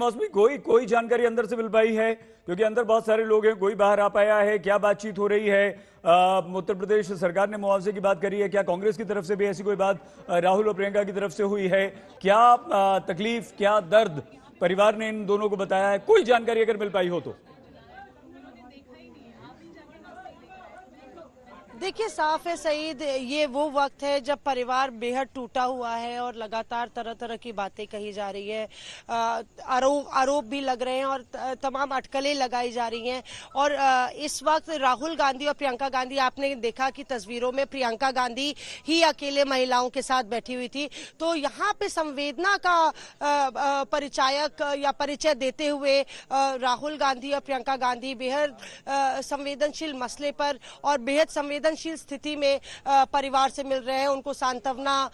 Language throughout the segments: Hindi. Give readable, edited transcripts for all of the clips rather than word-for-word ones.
मौसमी कोई कोई जानकारी अंदर से मिल पाई है? क्योंकि अंदर बहुत सारे लोग हैं, कोई बाहर आ पाया है? क्या बातचीत हो रही है? उत्तर प्रदेश सरकार ने मुआवजे की बात करी है, क्या कांग्रेस की तरफ से भी ऐसी कोई बात राहुल और प्रियंका की तरफ से हुई है? क्या तकलीफ, क्या दर्द परिवार ने इन दोनों को बताया है? कोई जानकारी अगर मिल पाई हो तो। देखिए, साफ है सईद, ये वो वक्त है जब परिवार बेहद टूटा हुआ है और लगातार तरह तरह की बातें कही जा रही है, आरोप भी लग रहे हैं और तमाम अटकलें लगाई जा रही हैं। और इस वक्त राहुल गांधी और प्रियंका गांधी, आपने देखा कि तस्वीरों में प्रियंका गांधी ही अकेले महिलाओं के साथ बैठी हुई थी। तो यहाँ पे संवेदना का परिचायक या परिचय देते हुए राहुल गांधी और प्रियंका गांधी बेहद संवेदनशील मसले पर और बेहद संवेदनशील स्थिति में परिवार से मिल रहे हैं, उनको सांत्वना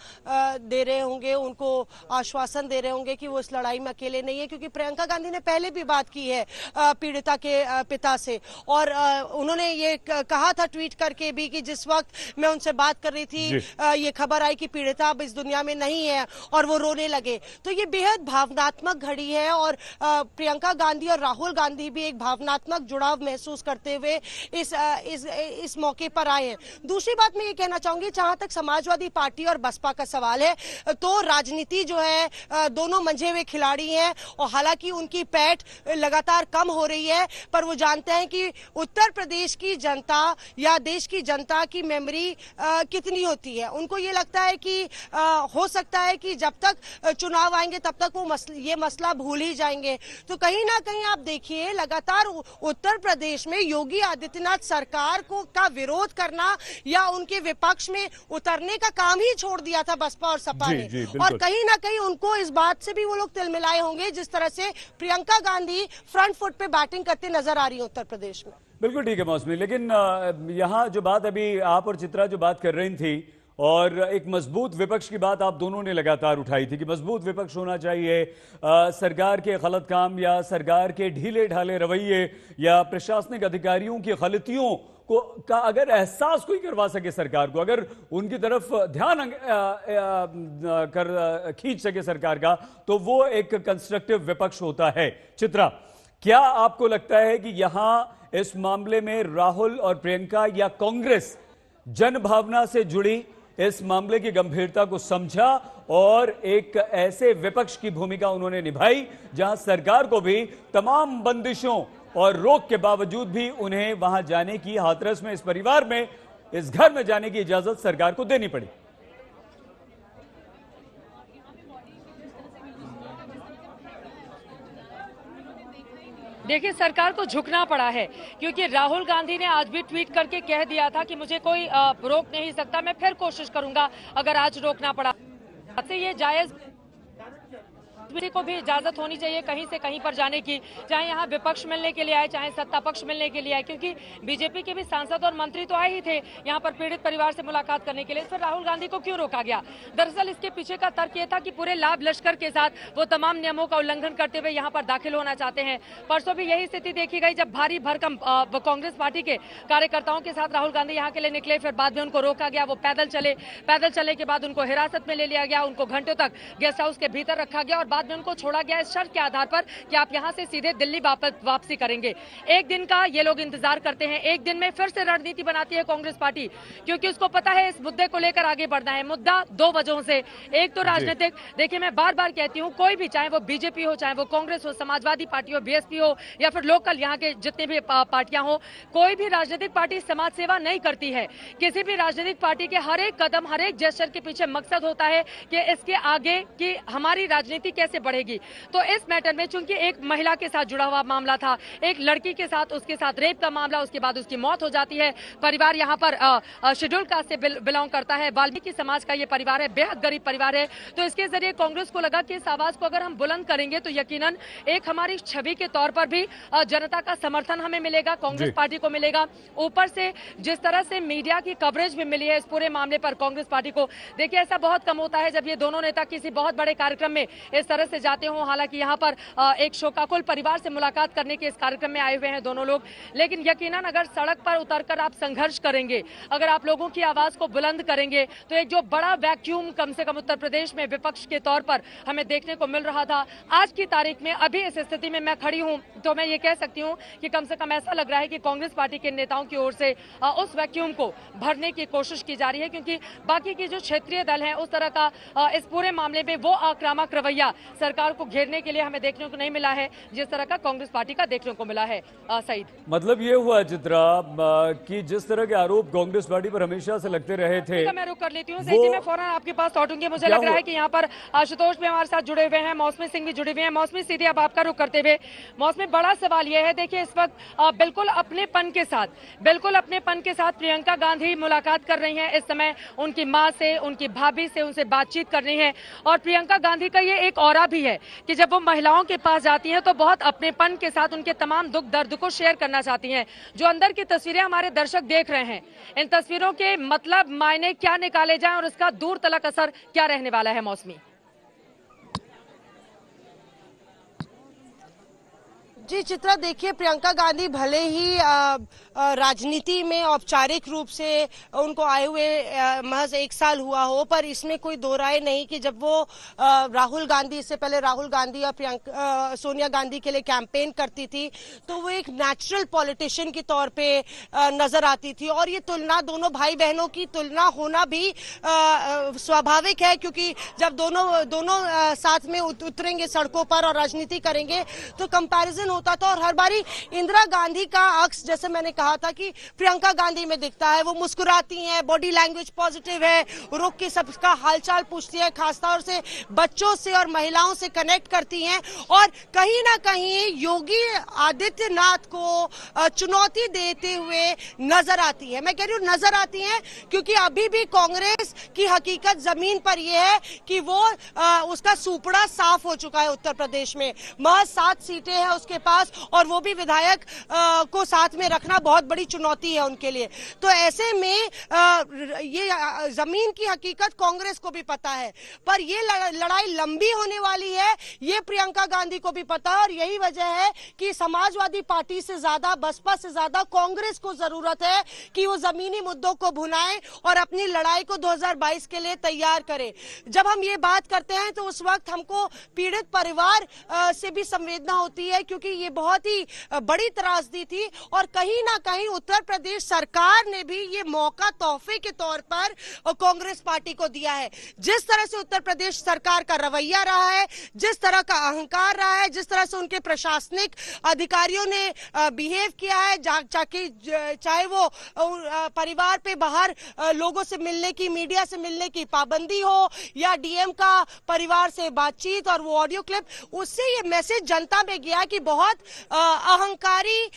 दे रहे होंगे, उनको आश्वासन दे रहे होंगे कि वो इस लड़ाई में अकेले नहीं है। क्योंकि प्रियंका गांधी ने पहले भी बात की है पीड़िता के पिता से, और उन्होंने ये कहा था ट्वीट करके भी कि जिस वक्त मैं उनसे बात कर रही थी ये खबर आई कि पीड़िता अब इस दुनिया में नहीं है, और वो रोने लगे। तो ये बेहद भावनात्मक घड़ी है और प्रियंका गांधी और राहुल गांधी भी एक भावनात्मक जुड़ाव महसूस करते हुए इस मौके पर आए हैं। दूसरी बात मैं ये कहना चाहूंगी, जहां तक समाजवादी पार्टी और बसपा का सवाल है, तो राजनीति जो है दोनों मंझे हुए खिलाड़ी हैं, और हालांकि उनकी पैठ लगातार कम हो रही है, पर वो जानते हैं कि उत्तर प्रदेश की जनता या देश की जनता की मेमोरी कितनी होती है। उनको ये लगता है कि हो सकता है कि जब तक चुनाव आएंगे तब तक वो ये मसला भूल ही जाएंगे। तो कहीं ना कहीं आप देखिए, लगातार उत्तर प्रदेश में योगी आदित्यनाथ सरकार का विरोध करना या उनके विपक्ष में उतरने का काम ही छोड़ दिया था बसपा और सपा ने। और कहीं ना कहीं उनको इस बात से भी वो लोग तिलमिलाए होंगे जिस तरह से प्रियंका गांधी फ्रंट फुट पे बैटिंग करते नजर आ रही है उत्तर प्रदेश में। बिल्कुल ठीक है मौसमी, लेकिन यहाँ जो बात अभी आप और चित्रा जो बात कर रही थी, और एक मजबूत विपक्ष की बात आप दोनों ने लगातार उठाई थी कि मजबूत विपक्ष होना चाहिए, सरकार के गलत काम या सरकार के ढीले ढाले रवैये या प्रशासनिक अधिकारियों की गलतियों का अगर एहसास कोई करवा सके सरकार को, अगर उनकी तरफ ध्यान खींच सके सरकार का, तो वो एक कंस्ट्रक्टिव विपक्ष होता है। चित्रा, क्या आपको लगता है कि यहां इस मामले में राहुल और प्रियंका या कांग्रेस जनभावना से जुड़ी इस मामले की गंभीरता को समझा और एक ऐसे विपक्ष की भूमिका उन्होंने निभाई जहां सरकार को भी तमाम बंदिशों और रोक के बावजूद भी उन्हें वहां जाने की, हाथरस में इस परिवार में, इस घर में जाने की इजाजत सरकार को देनी पड़ी? देखिए, सरकार को झुकना पड़ा है, क्योंकि राहुल गांधी ने आज भी ट्वीट करके कह दिया था कि मुझे कोई रोक नहीं सकता, मैं फिर कोशिश करूंगा अगर आज रोकना पड़ा। ये जायज किसी को भी इजाजत होनी चाहिए कहीं से कहीं पर जाने की, चाहे यहाँ विपक्ष मिलने के लिए आए, चाहे सत्ता पक्ष मिलने के लिए आए, क्योंकि बीजेपी के भी सांसद और मंत्री तो आए ही थे यहाँ पर पीड़ित परिवार से मुलाकात करने के लिए। फिर राहुल गांधी को क्यों रोका गया? दरअसल इसके पीछे का तर्क ये था कि पूरे लाभ लश्कर के साथ वो तमाम नियमों का उल्लंघन करते हुए यहाँ पर दाखिल होना चाहते हैं। परसों भी यही स्थिति देखी गई जब भारी भरकम कांग्रेस पार्टी के कार्यकर्ताओं के साथ राहुल गांधी यहाँ के लिए निकले, फिर बाद में उनको रोका गया, वो पैदल चले के बाद उनको हिरासत में ले लिया गया, उनको घंटों तक गेस्ट हाउस के भीतर रखा गया और बाद में उनको छोड़ा गया इस शर्त के आधार पर कि आप यहां से सीधे दिल्ली वापसी करेंगे। एक दिन का ये लोग इंतजार करते हैं, एक दिन में फिर से रणनीति बनाती है कांग्रेस पार्टी, क्योंकि उसको पता है इस मुद्दे को लेकर आगे बढ़ना है। मुद्दा दो वजहों से, एक तो राजनीतिक, देखिए मैं बार बार कहती हूं, कोई भी, चाहे वो बीजेपी हो, चाहे वो कांग्रेस हो, समाजवादी पार्टी हो, बीएसपी हो, या फिर लोकल यहाँ के जितने भी पार्टियां हो, कोई भी राजनीतिक पार्टी समाज सेवा नहीं करती है। किसी भी राजनीतिक पार्टी के हर एक कदम, हर एक जेस्चर के पीछे मकसद होता है कि इसके आगे की हमारी राजनीति कैसे बढ़ेगी। तो इस मैटर में चूंकि एक महिला के साथ जुड़ा हुआ मामला था, एक लड़की के साथ, उसके साथ रेप का मामला, उसके बाद उसकी मौत हो जाती है, परिवार यहाँ पर शेड्यूल कास्ट से बिलोंग करता है, वाल्मीकि समाज का ये परिवार है, बेहद गरीब परिवार है। तो इसके जरिए कांग्रेस को लगा कि इस आवाज को अगर हम बुलंद करेंगे तो यकीनन एक हमारी छवि के तौर पर भी जनता का समर्थन हमें मिलेगा, कांग्रेस पार्टी को मिलेगा। ऊपर से जिस तरह से मीडिया की कवरेज भी मिली है इस पूरे मामले पर कांग्रेस पार्टी को, देखिए ऐसा बहुत कम होता है जब ये दोनों नेता किसी बहुत बड़े कार्यक्रम में इस तरह तरह से जाते हों। हालांकि यहाँ पर एक शोकाकुल परिवार से मुलाकात करने के इस कार्यक्रम में आए हुए हैं दोनों लोग, लेकिन यकीनन अगर सड़क पर उतरकर आप संघर्ष करेंगे, अगर आप लोगों की आवाज को बुलंद करेंगे, तो एक जो बड़ा वैक्यूम कम से कम उत्तर प्रदेश में विपक्ष के तौर पर हमें देखने को मिल रहा था, आज की तारीख में अभी इस स्थिति में मैं खड़ी हूं तो मैं ये कह सकती हूं कि कम से कम ऐसा लग रहा है कि कांग्रेस पार्टी के नेताओं की ओर से उस वैक्यूम को भरने की कोशिश की जा रही है, क्योंकि बाकी की जो क्षेत्रीय दल हैं उस तरह का इस पूरे मामले में वो आक्रामक रवैया सरकार को घेरने के लिए हमें देखने को नहीं मिला है जिस तरह का कांग्रेस पार्टी का देखने को मिला है। सईद, मतलब ये हुआ चित्रा कि जिस तरह के आरोप कांग्रेस पार्टी पर हमेशा से लगते रहे थे, मैं रुक कर लेती हूँ सईद जी, मैं फौरन आपके पास लौटूंगी। मुझे लग रहा है कि यहाँ पर आशुतोष भी हमारे साथ जुड़े हुए हैं, मौसमी सिंह भी जुड़े हुए हैं। मौसमी, सीधे अब आपका रुख करते हुए, मौसमी, बड़ा सवाल यह है, देखिए इस वक्त बिल्कुल अपनेपन के साथ प्रियंका गांधी मुलाकात कर रही हैं। इस समय उनकी मां से, उनकी भाभी से, उनसे बातचीत कर रही हैं। और प्रियंका गांधी का ये एक ऑरा भी है कि जब वो महिलाओं के पास जाती हैं तो बहुत अपनेपन के साथ उनके तमाम दुख दर्द को शेयर करना चाहती हैं। जो अंदर की तस्वीरें हमारे दर्शक देख रहे हैं, इन तस्वीरों के मतलब मायने क्या निकाले जाएं और इसका दूर तलक असर क्या रहने वाला है? मौसमी जी चित्रा, देखिए प्रियंका गांधी भले ही राजनीति में औपचारिक रूप से उनको आए हुए महज 1 साल हुआ हो, पर इसमें कोई दो राय नहीं कि जब वो राहुल गांधी, इससे पहले राहुल गांधी और सोनिया गांधी के लिए कैंपेन करती थी तो वो एक नेचुरल पॉलिटिशियन के तौर पे नजर आती थी। और ये तुलना, दोनों भाई बहनों की तुलना होना भी स्वाभाविक है, क्योंकि जब दोनों साथ में उतरेंगे सड़कों पर और राजनीति करेंगे तो कंपैरिजन होता था। और हर बारी इंदिरा गांधी का अक्स, जैसे मैंने कहा था, कि प्रियंका गांधी में दिखता है। वो मुस्कुराती हैं, बॉडी लैंग्वेज पॉजिटिव है, रुक के सबका हालचाल पूछती है, खासतौर से बच्चों से और महिलाओं से कनेक्ट करती हैं। और कहीं ना कहीं योगी आदित्यनाथ को चुनौती देते हुए नजर आती है। मैं कह रही हूँ नजर आती हैं क्योंकि अभी भी कांग्रेस की हकीकत जमीन पर यह है कि वो उसका सुपड़ा साफ हो चुका है। उत्तर प्रदेश में महज 7 सीटें हैं उसके पास, और वो भी विधायक को साथ में रखना बहुत बड़ी चुनौती है उनके लिए। तो ऐसे में ये जमीन की हकीकत कांग्रेस को भी पता है, पर ये लड़ाई लंबी होने वाली है, ये प्रियंका गांधी को भी पता है। और यही वजह है कि समाजवादी पार्टी से ज्यादा, बसपा से ज्यादा कांग्रेस को जरूरत है कि वो जमीनी मुद्दों को भुनाए और अपनी लड़ाई को 2022 के लिए तैयार करे। जब हम ये बात करते हैं तो उस वक्त हमको पीड़ित परिवार से भी संवेदना होती है, क्योंकि ये बहुत ही बड़ी त्रासदी थी। और कहीं ना कहीं उत्तर प्रदेश सरकार ने भी ये मौका तोहफे के तौर पर कांग्रेस पार्टी को दिया है। जिस तरह से उत्तर प्रदेश सरकार का रवैया रहा है, जिस तरह का अहंकार रहा है, जिस तरह से उनके प्रशासनिक अधिकारियों ने बिहेव किया है, चाहे वो परिवार पे बाहर लोगों से मिलने की, मीडिया से मिलने की पाबंदी हो, या डीएम का परिवार से बातचीत और वो ऑडियो क्लिप, उससे ये मैसेज जनता में गया कि बहुत अहंकारी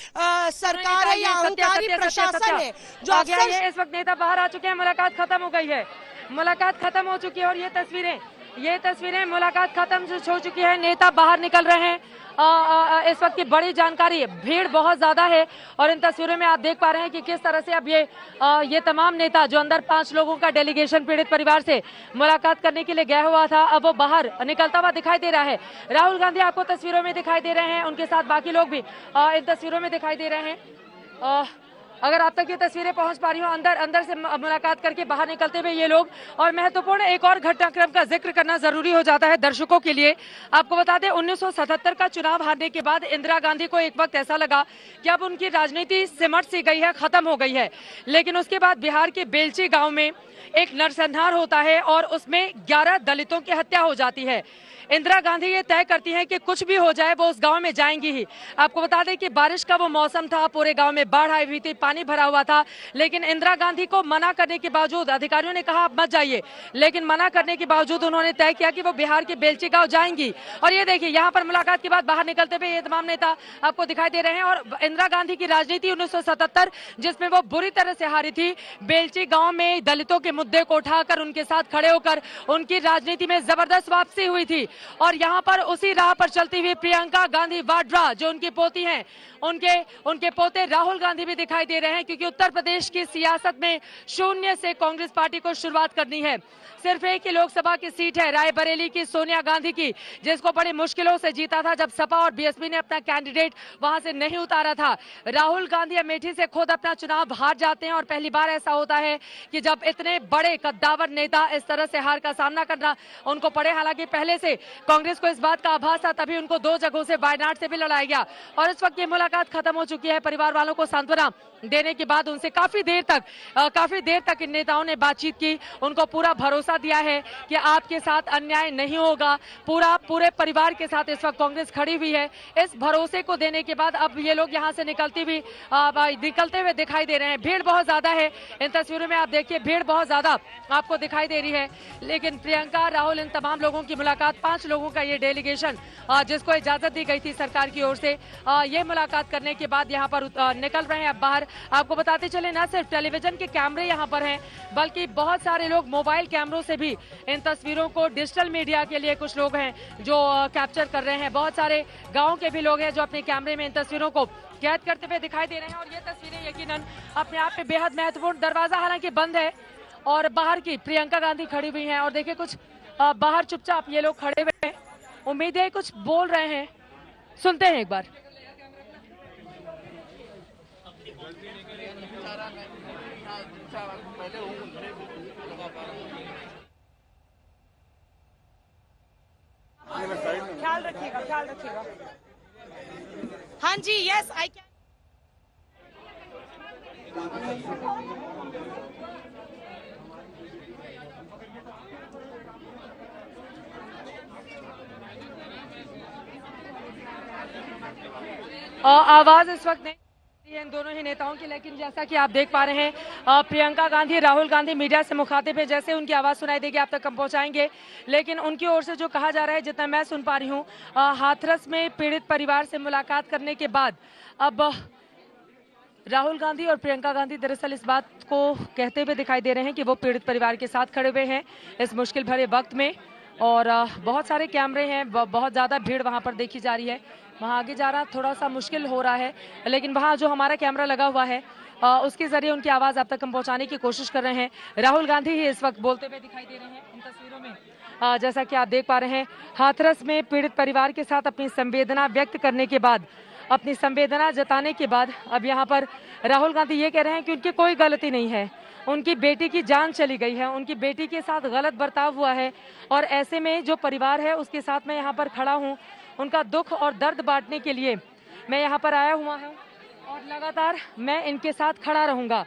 सरकार है या अहंकारी प्रशासन है जो अक्सर। इस वक्त नेता बाहर आ चुके हैं, मुलाकात खत्म हो गई है, मुलाकात खत्म हो चुकी है। और ये तस्वीरें मुलाकात खत्म हो चुकी है, नेता बाहर निकल रहे हैं। इस वक्त की बड़ी जानकारी, भीड़ बहुत ज्यादा है और इन तस्वीरों में आप देख पा रहे हैं कि किस तरह से अब ये तमाम नेता जो अंदर 5 लोगों का डेलीगेशन पीड़ित परिवार से मुलाकात करने के लिए गया हुआ था, अब वो बाहर निकलता हुआ दिखाई दे रहा है। राहुल गांधी आपको तस्वीरों में दिखाई दे रहे हैं, उनके साथ बाकी लोग भी इन तस्वीरों में दिखाई दे रहे हैं। अगर आप तक ये तस्वीरें पहुंच पा रही हो, अंदर से मुलाकात करके बाहर निकलते हुए ये लोग। और महत्वपूर्ण एक और घटनाक्रम का जिक्र करना जरूरी हो जाता है दर्शकों के लिए। आपको बता दें, 1977 का चुनाव हारने के बाद इंदिरा गांधी को एक वक्त ऐसा लगा कि अब उनकी राजनीति सिमट सी गई है, खत्म हो गई है। लेकिन उसके बाद बिहार के बेलची गांव में एक नरसंहार होता है और उसमें 11 दलितों की हत्या हो जाती है। इंदिरा गांधी ये तय करती हैं कि कुछ भी हो जाए वो उस गांव में जाएंगी ही। आपको बता दें कि बारिश का वो मौसम था, पूरे गांव में बाढ़ आई हुई थी, पानी भरा हुआ था, लेकिन इंदिरा गांधी को मना करने के बावजूद, अधिकारियों ने कहा आप मत जाइए, लेकिन मना करने के बावजूद उन्होंने तय किया कि वो बिहार के बेलची गांव जाएंगी। और ये देखिए, यहाँ पर मुलाकात के बाद बाहर निकलते हुए ये तमाम नेता आपको दिखाई दे रहे हैं। और इंदिरा गांधी की राजनीति 1977 जिसमें वो बुरी तरह से हारी थी, बेलची गांव में दलितों के मुद्दे को उठाकर उनके साथ खड़े होकर उनकी राजनीति में जबरदस्त वापसी हुई थी। और यहाँ पर उसी राह पर चलती हुई प्रियंका गांधी वाड्रा जो उनकी पोती हैं, उनके पोते राहुल गांधी भी दिखाई दे रहे हैं, क्योंकि उत्तर प्रदेश की सियासत में शून्य से कांग्रेस पार्टी को शुरुआत करनी है। सिर्फ एक ही लोकसभा की सीट है रायबरेली की सोनिया गांधी की, जिसको बड़ी मुश्किलों से जीता था जब सपा और बीएसपी ने अपना कैंडिडेट वहां से नहीं उतारा था। राहुल गांधी अमेठी से खुद अपना चुनाव हार जाते हैं और पहली बार ऐसा होता है कि जब इतने बड़े कद्दावर नेता इस तरह से हार का सामना करना उनको पड़े। हालांकि पहले से कांग्रेस को इस बात का आभास था, तभी उनको 2 जगहों से वायनाड से भी लड़ाया गया। और इस वक्त ये मुलाकात खत्म हो चुकी है। परिवार वालों को सांत्वना देने के बाद उनसे काफी देर तक इन नेताओं ने बातचीत की, उनको पूरा भरोसा दिया है कि आपके साथ अन्याय नहीं होगा। पूरे परिवार के साथ इस वक्त कांग्रेस खड़ी हुई है। इस भरोसे को देने के बाद अब ये लोग यहाँ से निकलते हुए दिखाई दे रहे हैं। भीड़ बहुत ज्यादा है, इन तस्वीरों में आप देखिए भीड़ बहुत ज्यादा आपको दिखाई दे रही है। लेकिन प्रियंका, राहुल, इन तमाम लोगों की मुलाकात, 5 लोगों का ये डेलीगेशन जिसको इजाजत दी गई थी सरकार की ओर से, ये मुलाकात करने के बाद यहाँ पर निकल रहे हैं अब बाहर। आपको बताते चले न सिर्फ टेलीविजन के कैमरे यहाँ पर हैं, बल्कि बहुत सारे लोग मोबाइल कैमरों से भी इन तस्वीरों को डिजिटल मीडिया के लिए कुछ लोग हैं जो कैप्चर कर रहे हैं। बहुत सारे गाँव के भी लोग हैं जो अपने कैमरे में इन तस्वीरों को कैद करते हुए दिखाई दे रहे हैं। और ये तस्वीरें यकीनन अपने आप में बेहद महत्वपूर्ण। दरवाजा हालांकि बंद है और बाहर की प्रियंका गांधी खड़ी हुई हैं और देखिए कुछ बाहर चुपचाप ये लोग खड़े हुए हैं। उम्मीद है कुछ बोल रहे हैं, सुनते हैं एक बार। ख्याल रखिएगा। हाँ जी, यस आई कैन। आवाज इस वक्त नहीं इन दोनों ही नेताओं की, लेकिन जैसा कि आप देख पा रहे हैं प्रियंका गांधी, राहुल गांधी मीडिया से मुखातिब है। जैसे उनकी आवाज सुनाई देगी आप तक हम पहुंचाएंगे। लेकिन उनकी ओर से जो कहा जा रहा है, जितना मैं सुन पा रही हूँ, हाथरस में पीड़ित परिवार से मुलाकात करने के बाद अब राहुल गांधी और प्रियंका गांधी दरअसल इस बात को कहते हुए दिखाई दे रहे हैं कि वो पीड़ित परिवार के साथ खड़े हुए हैं इस मुश्किल भरे वक्त में। और बहुत सारे कैमरे हैं, बहुत ज्यादा भीड़ वहां पर देखी जा रही है। वहां आगे जाना थोड़ा सा मुश्किल हो रहा है, लेकिन वहां जो हमारा कैमरा लगा हुआ है उसके जरिए उनकी आवाज आप तक हम पहुंचाने की कोशिश कर रहे हैं। राहुल गांधी ही इस वक्त बोलते हुए दिखाई दे रहे हैं इन तस्वीरों में। जैसा कि आप देख पा रहे हैं, हाथरस में पीड़ित परिवार के साथ अपनी संवेदना व्यक्त करने के बाद, अपनी संवेदना जताने के बाद अब यहाँ पर राहुल गांधी ये कह रहे हैं कि उनकी कोई गलती नहीं है, उनकी बेटी की जान चली गई है, उनकी बेटी के साथ गलत बर्ताव हुआ है और ऐसे में जो परिवार है उसके साथ मैं यहाँ पर खड़ा हूँ। उनका दुख और दर्द बांटने के लिए मैं यहाँ पर आया हुआ हूँ और लगातार मैं इनके साथ खड़ा रहूंगा।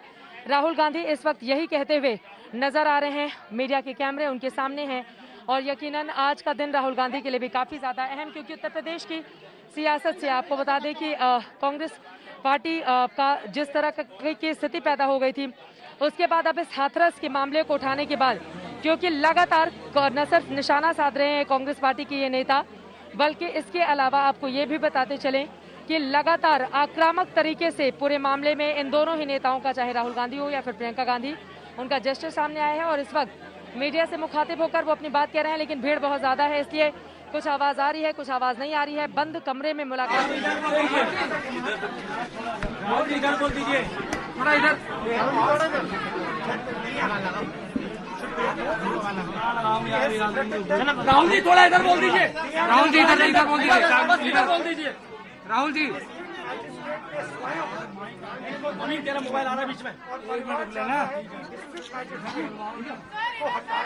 राहुल गांधी इस वक्त यही कहते हुए नजर आ रहे हैं। मीडिया के कैमरे उनके सामने हैं और यकीनन आज का दिन राहुल गांधी के लिए भी काफी ज्यादा अहम, क्योंकि उत्तर प्रदेश की सियासत से आपको बता दें कि कांग्रेस पार्टी का जिस तरह की स्थिति पैदा हो गई थी, उसके बाद अब इस हाथरस के मामले को उठाने के बाद, क्योंकि लगातार न सिर्फ निशाना साध रहे हैं कांग्रेस पार्टी के ये नेता, बल्कि इसके अलावा आपको ये भी बताते चलें कि लगातार आक्रामक तरीके से पूरे मामले में इन दोनों ही नेताओं का, चाहे राहुल गांधी हो या फिर प्रियंका गांधी, उनका जेस्चर सामने आया है और इस वक्त मीडिया से मुखातिब होकर वो अपनी बात कह रहे हैं। लेकिन भीड़ बहुत ज्यादा है, इसलिए कुछ आवाज आ रही है, कुछ आवाज नहीं आ रही है। बंद कमरे में मुलाकात हुई। राहुल जी थोड़ा इधर बोल दीजिए। राहुल जी इधर बोल दीजिए। राहुल जी अमीन तेरा मोबाइल आ रहा है बीच में।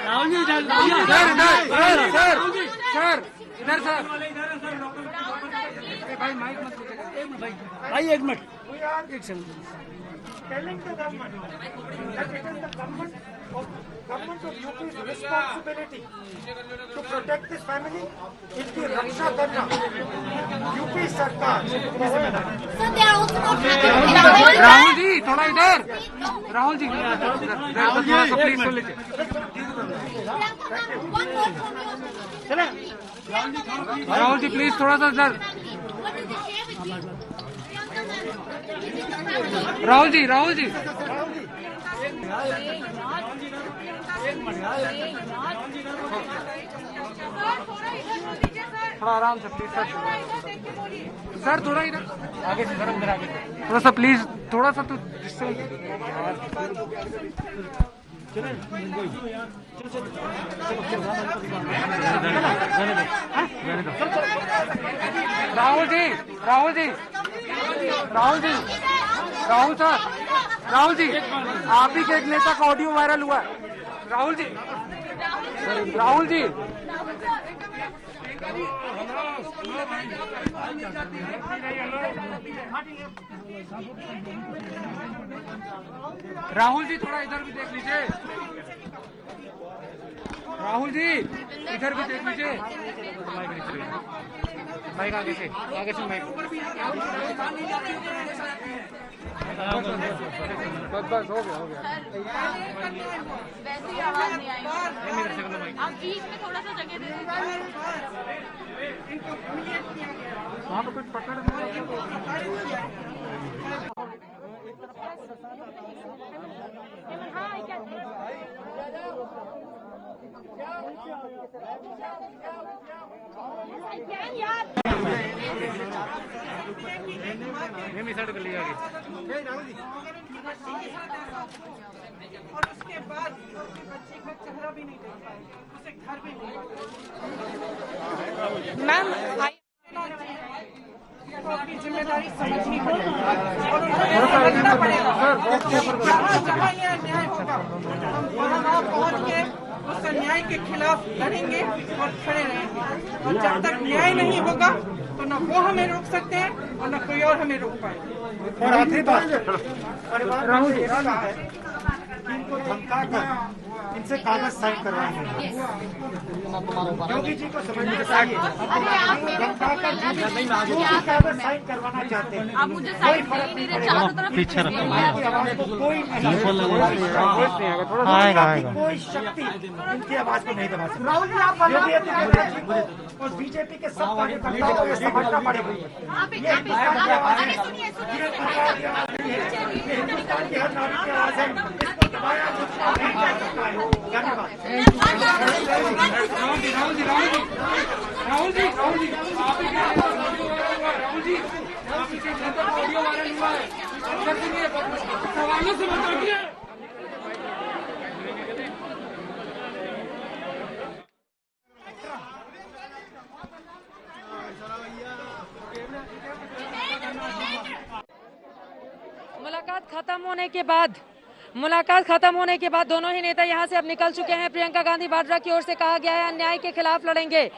राहुल जी सर इधर सर भाई माइक मत भाई एक मिनट एक second. Telling the government that it is the government of UP's responsibility to protect this family, इनकी रक्षा करना यूपी सरकार। राहुल जी थोड़ा इधर, राहुल जी थोड़ा सा प्लीज सुन लीजिए। राहुल जी प्लीज थोड़ा सा इधर। राहुल जी थोड़ा आराम से प्लीज सर। सर थोड़ा इधर आगे से, सर अंदर आगे थोड़ा सा प्लीज, थोड़ा सा तो जिससे राहुल जी, राहुल जी, राहुल जी, राहुल सर, राहुल जी, आप ही के एक नेता का ऑडियो वायरल हुआ है। राहुल जी, राहुल जी, राहुल जी थोड़ा इधर भी देख लीजिए। राहुल जी इधर भी देख लीजिए। माइक आगे से माइक। बस हो गया। वैसे ही आवाज नहीं आई। आप बीच में थोड़ा सा जगह दे दीजिए। वहाँ पे कुछ पकड़ साइड कर लिया और उसके बाद बच्चे का चेहरा भी नहीं देख पाए, उसे घर भी नहीं मैम अपनी जिम्मेदारी समझनी पड़ेगी और उनको समझना पड़ेगा। जहाँ यह अन्याय होगा हम वहाँ पहुँच के उस अन्याय के खिलाफ लड़ेंगे और खड़े रहेंगे, और जब तक न्याय नहीं होगा तो न वो हमें रोक सकते हैं और न कोई और हमें रोक पाएगा। और आखिरी बात, राहुल जी इनको धमका कर इनसे कागज साइन करवाएंगे। योगी जी को समझना चाहिए, धमका कर कागज साइन करवाना चाहते हैं। आप मुझे साइड कर ही नहीं रहे, चारों तरफ पीछे रखो। कोई कोई शक्ति इनकी आवाज को नहीं दबा सकती। और बीजेपी के सब कार्यकर्ताओं को ये समझना पड़ेगा। हिंदुस्तान की हर नागरिक की आवाज है, इसको दबाया धन्यवाद। राहुल जी, आप पीछे ऑडियो वायरल हुआ है, सवालों से बताइए। मुलाकात खत्म होने के बाद दोनों ही नेता यहां से अब निकल चुके हैं। प्रियंका गांधी वाड्रा की ओर से कहा गया है अन्याय के खिलाफ लड़ेंगे।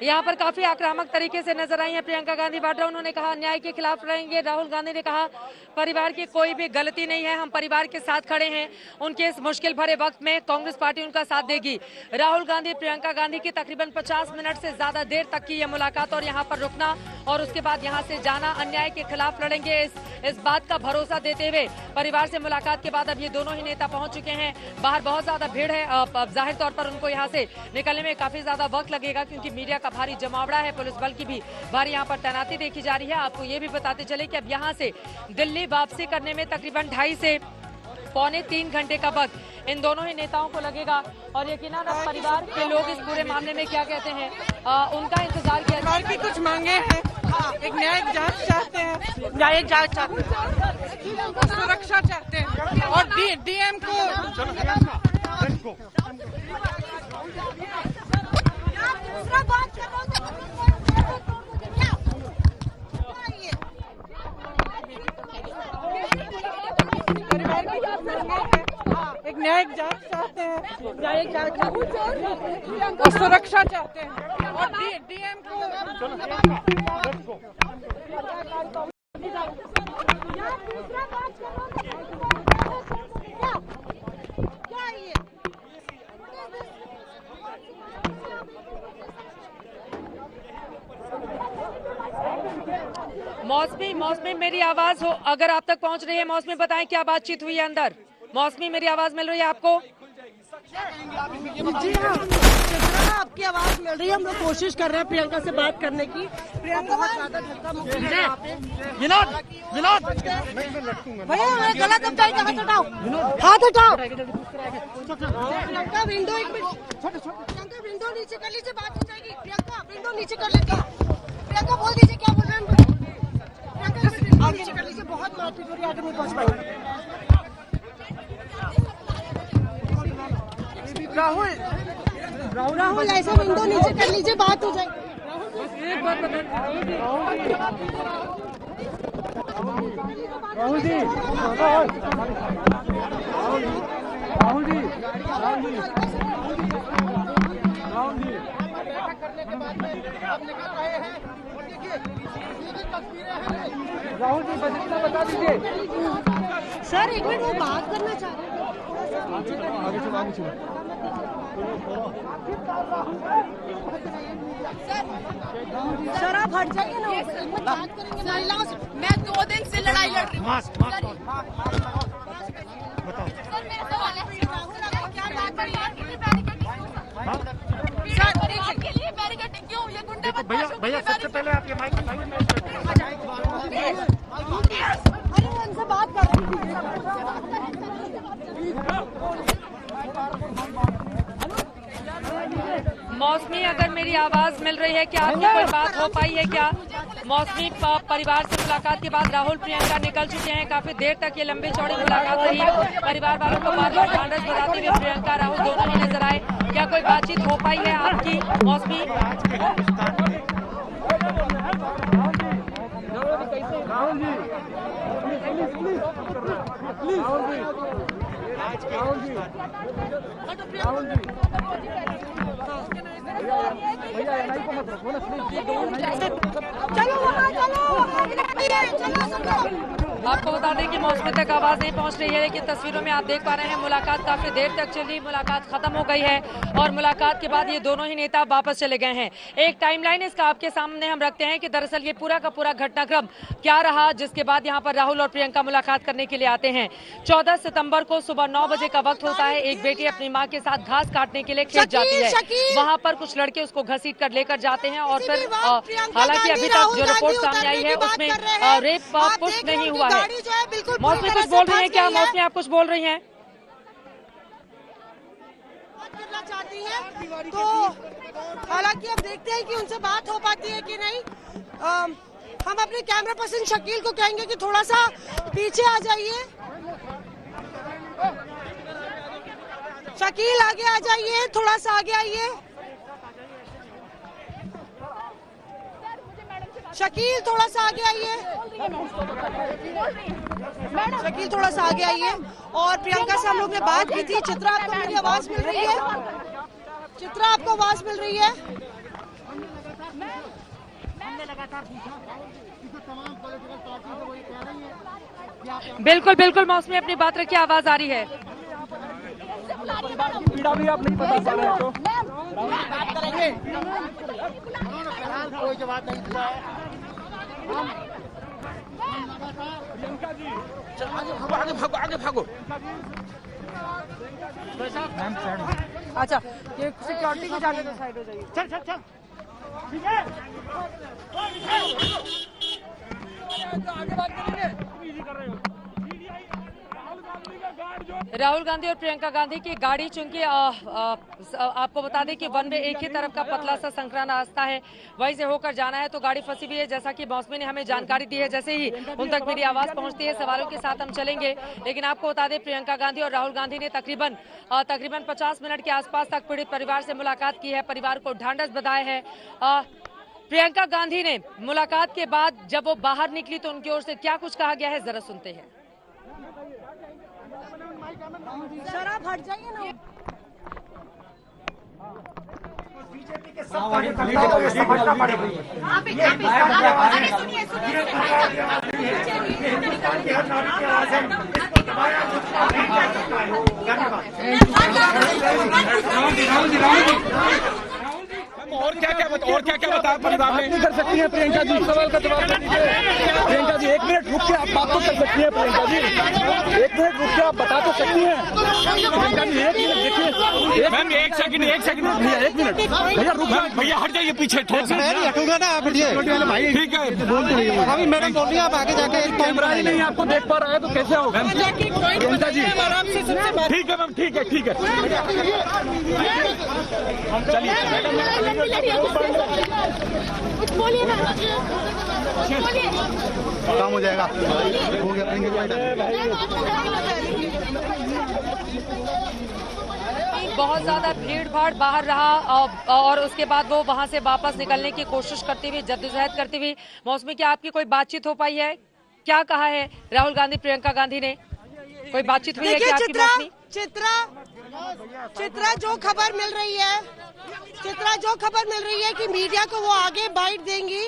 यहाँ पर काफी आक्रामक तरीके से नजर आई है प्रियंका गांधी वाड्रा। उन्होंने कहा अन्याय के खिलाफ लड़ेंगे। राहुल गांधी ने कहा परिवार की कोई भी गलती नहीं है, हम परिवार के साथ खड़े हैं। उनके इस मुश्किल भरे वक्त में कांग्रेस पार्टी उनका साथ देगी। राहुल गांधी प्रियंका गांधी की तकरीबन 50 मिनट से ज्यादा देर तक की यह मुलाकात और यहाँ पर रुकना और उसके बाद यहाँ से जाना, अन्याय के खिलाफ लड़ेंगे इस बात का भरोसा देते हुए परिवार से मुलाकात के बाद अब ये दोनों ही नेता पहुंच चुके हैं। बाहर बहुत ज्यादा भीड़ है, जाहिर तौर पर उनको यहाँ से निकलने में काफी ज्यादा वक्त लगेगा क्योंकि मीडिया का भारी जमावड़ा है। पुलिस बल की भी भारी यहाँ पर तैनाती देखी जा रही है। आपको ये भी बताते चले कि अब यहाँ से दिल्ली वापसी करने में तकरीबन 2.5 से पौने 3 घंटे का वक्त इन दोनों ही नेताओं को लगेगा और यकीनन अब परिवार के लोग इस पूरे मामले में क्या कहते हैं उनका इंतजार किया। सरकार की कुछ मांगे हैं, एक न्यायिक जांच चाहते हैं, न्यायिक जांच चाहते हैं, सुरक्षा चाहते हैं और डीएम को एक न्यायिक जांच चाहते हैं, न्यायिक जांच और सुरक्षा चाहते हैं और डीएम को मौसमी मेरी आवाज हो अगर आप तक पहुंच रही है, मौसमी बताएं क्या बातचीत हुई है अंदर। मौसमी मेरी आवाज मिल रही है आपको? जी हाँ, चित्रा आपकी आवाज मिल रही है। हम लोग कोशिश कर रहे हैं प्रियंका से बात करने की। प्रियंका बहुत ज्यादा धक्का मुक्की है यहाँ पे। विनोद भैया मैं गलत अपटाई का हाथ हटाओ, हाथ हटाओ। प्रियंका विंडो एक मिनट, प्रियंका विंडो नीचे कर लीजिए, बात हो जाएगी। प्रियंका विंडो नीचे कर लीजिए। प्रियंका बोल दीजिए क्या बोल रहे हैं। प्रियंका विंडो नीचे कर लीजिए, बहुत मारपीट हो रही है, आगे नहीं पहुंच पाएंगे। राहुल ऐसे विंडो नीचे कर लीजिए, बात हो जाएगी। एक बात बता राहुल जी, राहुल जी, राहुल जी बता दीजिए। सर एक मिनट, वो बात करना चाह रहे हैं। सर आप हट जाइए ना, बात करेंगे महिलाओं से। मैं 2 दिन से लड़ाई लड़ रही हूँ। सर मेरा सवाल है, क्या बात करी है? के लिए बैरिकेडिंग क्यों? ये गुंडा भैया सबसे पहले आप ये माइक अरे उनसे बात कर मौसमी, अगर मेरी आवाज मिल रही है, क्या आपकी कोई बात हो पाई है क्या? मौसमी परिवार से मुलाकात के बाद राहुल प्रियंका निकल चुके हैं। काफी देर तक ये लंबी चौड़ी मुलाकात रही। परिवार वालों को बार बार ढांढस बजाते हुए प्रियंका राहुल दोनों ही नजर आए। क्या कोई बातचीत हो पाई है आपकी मौसमी? आपको बता दें कि मौसमी तक आवाज नहीं पहुंच रही है, लेकिन तस्वीरों में आप देख पा रहे हैं मुलाकात काफी देर तक चली। मुलाकात खत्म हो गई है और मुलाकात के बाद ये दोनों ही नेता वापस चले गए हैं। एक टाइमलाइन इसका आपके सामने हम रखते हैं कि दरअसल ये पूरा का पूरा घटनाक्रम क्या रहा, जिसके बाद यहाँ पर राहुल और प्रियंका मुलाकात करने के लिए आते हैं। 14 सितंबर को सुबह 9 बजे का वक्त होता है। एक बेटी अपनी माँ के साथ घास काटने के लिए खेत जाती है। वहाँ पर कुछ लड़के उसको घसीट कर लेकर जाते हैं और फिर हालांकि अभी तक जो रिपोर्ट सामने आई है उसमें रेप पुष्ट नहीं हुआ है। मौसमी कुछ बोल रही है क्या? मौसमी आप कुछ बोल रही हैं? करना चाहती हैं तो हालांकि अब देखते हैं कि उनसे बात हो पाती है कि नहीं। हम अपने कैमरा पर्सन शकील को कहेंगे कि थोड़ा सा पीछे आ जाइए। शकील आगे आ जाइए, थोड़ा सा आगे आइए। शकील थोड़ा सा आगे आइए। शकील थोड़ा सा आगे आइए। और प्रियंका से हम लोग ने बात की थी। चित्रा आपको मेरी आवाज मिल रही है? चित्रा आपको आवाज मिल रही है? बिल्कुल बिल्कुल मौसमी अपनी बात रखिए, आवाज आ रही है। पीड़ा भी आप नहीं बता पा रहे हैं तो बात करेंगे। कोई जवाब नहीं दिया है। आगे भागो। अच्छा, ये सिक्योरिटी को जाने दो, साइड हो जाइए। चल ठीक है। राहुल गांधी और प्रियंका गांधी की गाड़ी, चूंकि आपको बता दें कि वन में एक ही तरफ का पतला सा संकरा रास्ता है, वहीं से होकर जाना है, तो गाड़ी फंसी हुई है। जैसा कि मौसमी ने हमें जानकारी दी है, जैसे ही उन तक मेरी आवाज पहुंचती है सवालों के साथ हम चलेंगे। लेकिन आपको बता दें प्रियंका गांधी और राहुल गांधी ने तकरीबन 50 मिनट के आसपास तक पीड़ित परिवार से मुलाकात की है, परिवार को ढांढस बंधाया है। प्रियंका गांधी ने मुलाकात के बाद जब वो बाहर निकली तो उनकी ओर से क्या कुछ कहा गया है, जरा सुनते हैं। सर आप हट जाइए ना। बीजेपी के सब कार्यकर्ताओं को समझना पड़ेगा। और क्या क्या बता परिवार में कर सकती है प्रियंका जी? सवाल का जवाब दीजिए। प्रियंका जी 1 मिनट रुक के आप बात तो तो सकती है प्रियंका जी, एक मिनट रुक के आप बता तो सकती हैं प्रियंका जी, एक मिनट देखिए मैम, एक सेकंड भैया, एक मिनट भैया रुक जाइए, भैया हट जाइए पीछे, थोड़ा सा मैं नहीं हटूंगा ना, आप भाई ठीक है, बोलते रहिए। अभी मैडम बोल रही है, आप आगे जाके एक कैमरा ही नहीं आपको देख पा रहा है तो कैसे होगा प्रियंका जी? ठीक है मैम, ठीक है चलिए काम हो जाएगा, हो गया। बहुत ज्यादा भीड़ भाड़ बाहर रहा और उसके बाद वो वहां से वापस निकलने की कोशिश करती हुई, जद्दोजहद करती हुई। मौसमी, क्या आपकी कोई बातचीत हो पाई है? क्या कहा है राहुल गांधी, प्रियंका गांधी ने? कोई बातचीत हुई है क्या आपकी? मौसमी, चित्रा जो खबर मिल रही है कि मीडिया को वो आगे बाइट देंगी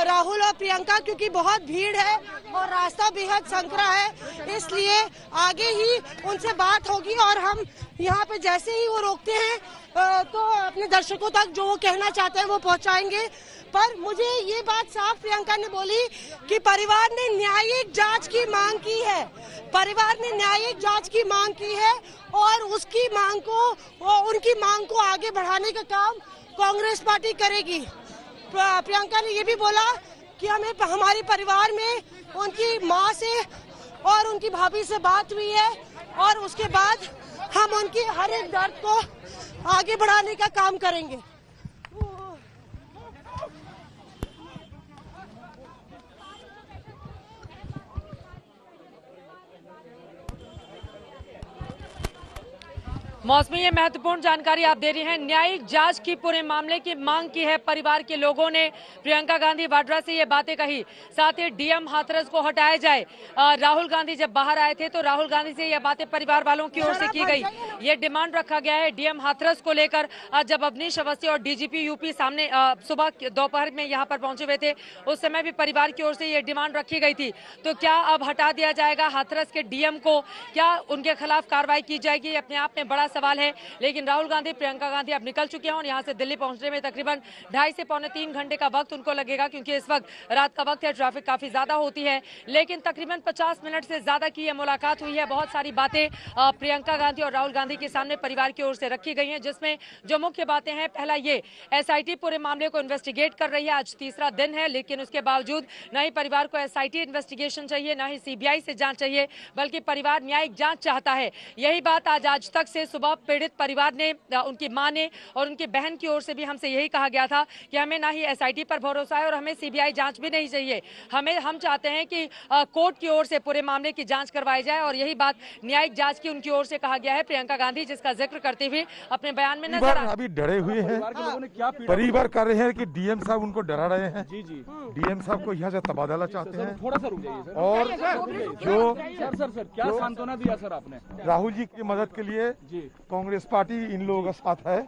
राहुल और प्रियंका, क्योंकि बहुत भीड़ है और रास्ता बेहद संकरा है, इसलिए आगे ही उनसे बात होगी और हम यहाँ पे जैसे ही वो रोकते हैं तो अपने दर्शकों तक जो वो कहना चाहते हैं वो पहुँचाएंगे। पर मुझे ये बात साफ प्रियंका ने बोली कि परिवार ने न्यायिक जांच की मांग की है, परिवार ने न्यायिक जांच की मांग की है और उसकी मांग को, उनकी मांग को आगे बढ़ाने का काम कांग्रेस पार्टी करेगी। प्रियंका ने ये भी बोला कि हमारे परिवार में उनकी माँ से और उनकी भाभी से बात हुई है और उसके बाद हम उनकी हर एक दर्द को आगे बढ़ाने का काम करेंगे। मौसमी, ये महत्वपूर्ण जानकारी आप दे रही हैं। न्यायिक जांच की पूरे मामले की मांग की है परिवार के लोगों ने। प्रियंका गांधी वाड्रा से ये बातें कही, साथ ही डीएम हाथरस को हटाया जाए। राहुल गांधी जब बाहर आए थे तो राहुल गांधी से ये बातें परिवार वालों की ओर से की गई। ये डिमांड रखा गया है डीएम हाथरस को लेकर। जब अवनीश अवस्थी और डीजीपी यूपी सामने सुबह दोपहर में यहाँ पर पहुंचे हुए थे, उस समय भी परिवार की ओर से ये डिमांड रखी गई थी। तो क्या अब हटा दिया जाएगा हाथरस के डीएम को? क्या उनके खिलाफ कार्रवाई की जाएगी? अपने आप में बड़ा सवाल है। लेकिन राहुल गांधी, प्रियंका गांधी अब निकल चुके हैं और यहां से दिल्ली पहुंचने में तकरीबन 2.5 से पौने 3 घंटे का वक्त उनको लगेगा, क्योंकि इस वक्त रात का वक्त है, ट्रैफिक काफी ज्यादा होती है। लेकिन तकरीबन 50 मिनट से ज्यादा की यह मुलाकात हुई है। बहुत सारी बातें प्रियंका गांधी और राहुल गांधी के सामने परिवार की ओर से रखी गई हैं, जिसमें जो मुख्य बातें हैं, पहला ये, एसआईटी पूरे मामले को इन्वेस्टिगेट कर रही है। आज तीसरा दिन है, लेकिन उसके बावजूद न ही परिवार को एसआईटी इन्वेस्टिगेशन चाहिए, न ही सीबीआई से जांच चाहिए, बल्कि परिवार न्यायिक जांच चाहता है। यही बात आज तक से सुबह पीड़ित परिवार ने, उनकी मां ने और उनकी बहन की ओर से भी हमसे यही कहा गया था कि हमें ना ही एसआईटी पर भरोसा है और हमें सीबीआई जांच भी नहीं चाहिए। हम चाहते हैं कि कोर्ट की ओर से पूरे मामले की जांच करवाई जाए और यही बात न्यायिक जांच की उनकी ओर से कहा गया है। प्रियंका गांधी जिसका जिक्र करते हुए अपने बयान में नजर आ, अभी डरे हुए हैं, परिवार कर रहे हैं कि डीएम साहब उनको डरा रहे हैं। डीएम साहब को यहाँ से तबादला चाहते हैं। थोड़ा सा रुक जाइए और जो सर क्या सांत्वना दिया सर आपने राहुल जी की मदद के लिए? कांग्रेस पार्टी इन लोगों का साथ है।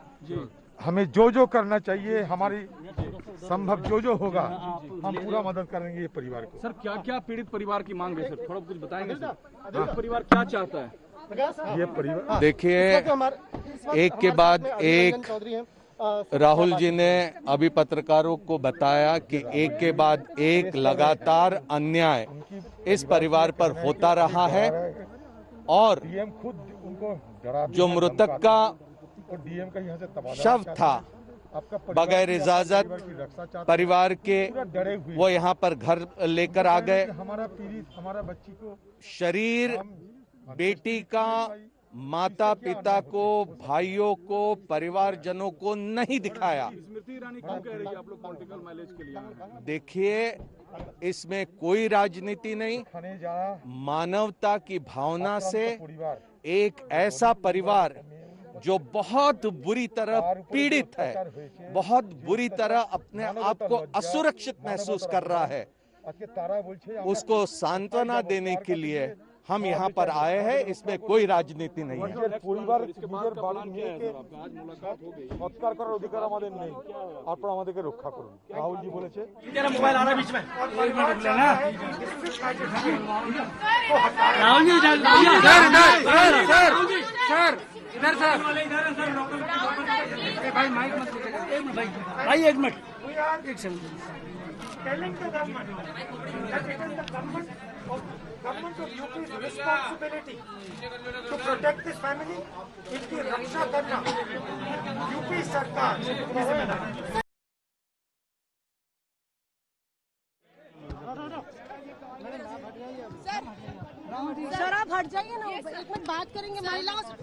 हमें जो करना चाहिए, हमारी संभव जो होगा, हम पूरा मदद करेंगे ये परिवार को। सर क्या पीड़ित परिवार की मांग है सर? थोड़ा कुछ बताएंगे सर, परिवार क्या चाहता है? ये परिवार देखिए, एक के बाद एक राहुल जी ने अभी पत्रकारों को बताया कि एक के बाद एक लगातार अन्याय इस परिवार पर होता रहा है और जो मृतक का शव था बगैर इजाजत परिवार के वो यहाँ पर घर लेकर आ गए। हमारा बच्ची को शरीर बेटी का माता पिता को, भाइयों को, परिवारजनों को नहीं दिखाया। स्मृति ईरानी क्यों कह रही है आप लोग पॉलिटिकल माइलेज के लिए? देखिए, इसमें कोई राजनीति नहीं, मानवता की भावना से एक ऐसा परिवार जो बहुत बुरी तरह पीड़ित है, बहुत बुरी तरह अपने आप को असुरक्षित महसूस कर रहा है, उसको सांत्वना देने के लिए हम यहाँ पर आए हैं। इसमें कोई राजनीति नहीं है। राहुल जी बोले मोबाइल आना बीच में, राहुल जी सर इधर सर भाई माइक मत भाई, एक minute, telling the government that it is the government of government of UP responsibility to protect this family, इनकी रक्षा करना यूपी सरकार की जिम्मेदारी। सर आप हट जाइए ना, एक मिनट बात करेंगे महिलाओं से।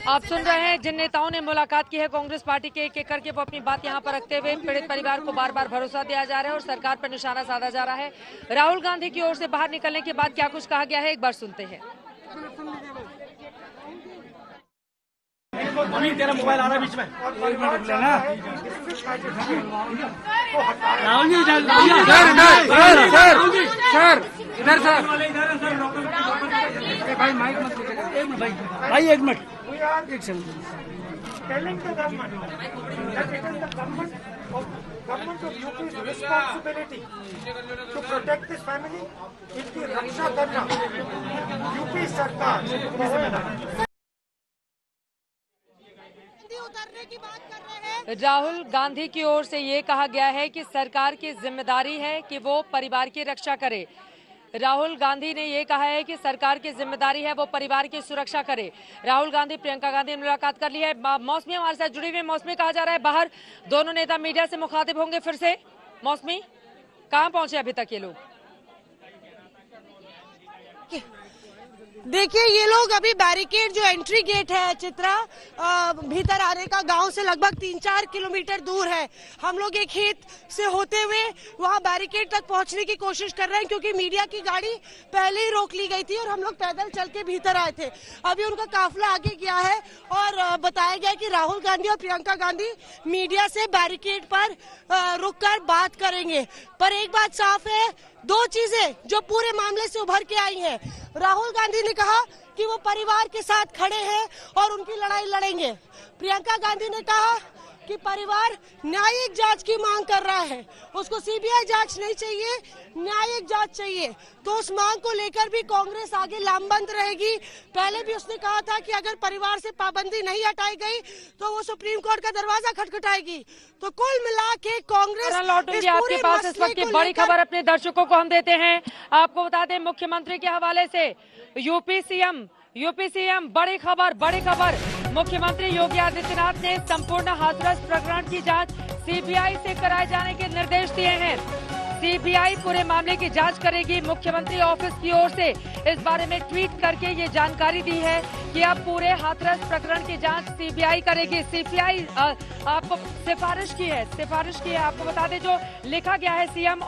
आप सुन रहे हैं जिन नेताओं ने मुलाकात की है कांग्रेस पार्टी के, एक एक करके वो अपनी बात यहां पर रखते हुए पीड़ित परिवार को बार बार भरोसा दिया जा रहा है और सरकार पर निशाना साधा जा रहा है। राहुल गांधी की ओर से बाहर निकलने के बाद क्या कुछ कहा गया है, एक बार सुनते हैं। तेरा मोबाइल आ रहा है बीच में। राहुल जी सर इधर सर भाई माइक मत भाई एक minute We are telling the government that it is the government of UP's responsibility to protect this family, इनकी रक्षा करना यूपी सरकार की जिम्मेदारी। उतरने की बात कर रहे हैं। राहुल गांधी की ओर से ये कहा गया है कि सरकार की जिम्मेदारी है कि वो परिवार की रक्षा करे। राहुल गांधी ने ये कहा है कि सरकार की जिम्मेदारी है वो परिवार की सुरक्षा करे। राहुल गांधी प्रियंका गांधी ने मुलाकात कर ली है। मौसमी हमारे साथ जुड़ी हुई। मौसमी, कहा जा रहा है बाहर दोनों नेता मीडिया से मुखातिब होंगे फिर से। मौसमी, कहां पहुंचे अभी तक ये लोग? देखिए ये लोग अभी बैरिकेड जो एंट्री गेट है चित्रा भीतर आने का गांव से लगभग 3-4 किलोमीटर दूर है। हम लोग एक खेत से होते हुए वहां बैरिकेड तक पहुंचने की कोशिश कर रहे हैं क्योंकि मीडिया की गाड़ी पहले ही रोक ली गई थी और हम लोग पैदल चल के भीतर आए थे। अभी उनका काफिला आगे गया है और बताया गया कि राहुल गांधी और प्रियंका गांधी मीडिया से बैरिकेड पर रुककर बात करेंगे। पर एक बात साफ है, दो चीजें जो पूरे मामले से उभर के आई हैं। राहुल गांधी ने कहा कि वो परिवार के साथ खड़े हैं और उनकी लड़ाई लड़ेंगे। प्रियंका गांधी ने कहा कि परिवार न्यायिक जांच की मांग कर रहा है, उसको सीबीआई जांच नहीं चाहिए, न्यायिक जांच चाहिए। तो उस मांग को लेकर भी कांग्रेस आगे लामबंद रहेगी। पहले भी उसने कहा था कि अगर परिवार से पाबंदी नहीं हटाई गई तो वो सुप्रीम कोर्ट का दरवाजा खटखटाएगी। तो कुल मिला के कांग्रेस लौटूंगी आपके पास। इस वक्त की बड़ी खबर अपने दर्शकों को हम देते हैं। आपको बता दें मुख्यमंत्री के हवाले से यूपी सीएम बड़ी खबर। मुख्यमंत्री योगी आदित्यनाथ ने संपूर्ण हाथरस प्रकरण की जांच सीबीआई से कराए जाने के निर्देश दिए हैं। सीबीआई पूरे मामले की जांच करेगी। मुख्यमंत्री ऑफिस की ओर से इस बारे में ट्वीट करके ये जानकारी दी है कि अब पूरे हाथरस प्रकरण की जांच सीबीआई करेगी। सीबीआई आपको सिफारिश की है। आपको बता दें जो लिखा गया है सीएम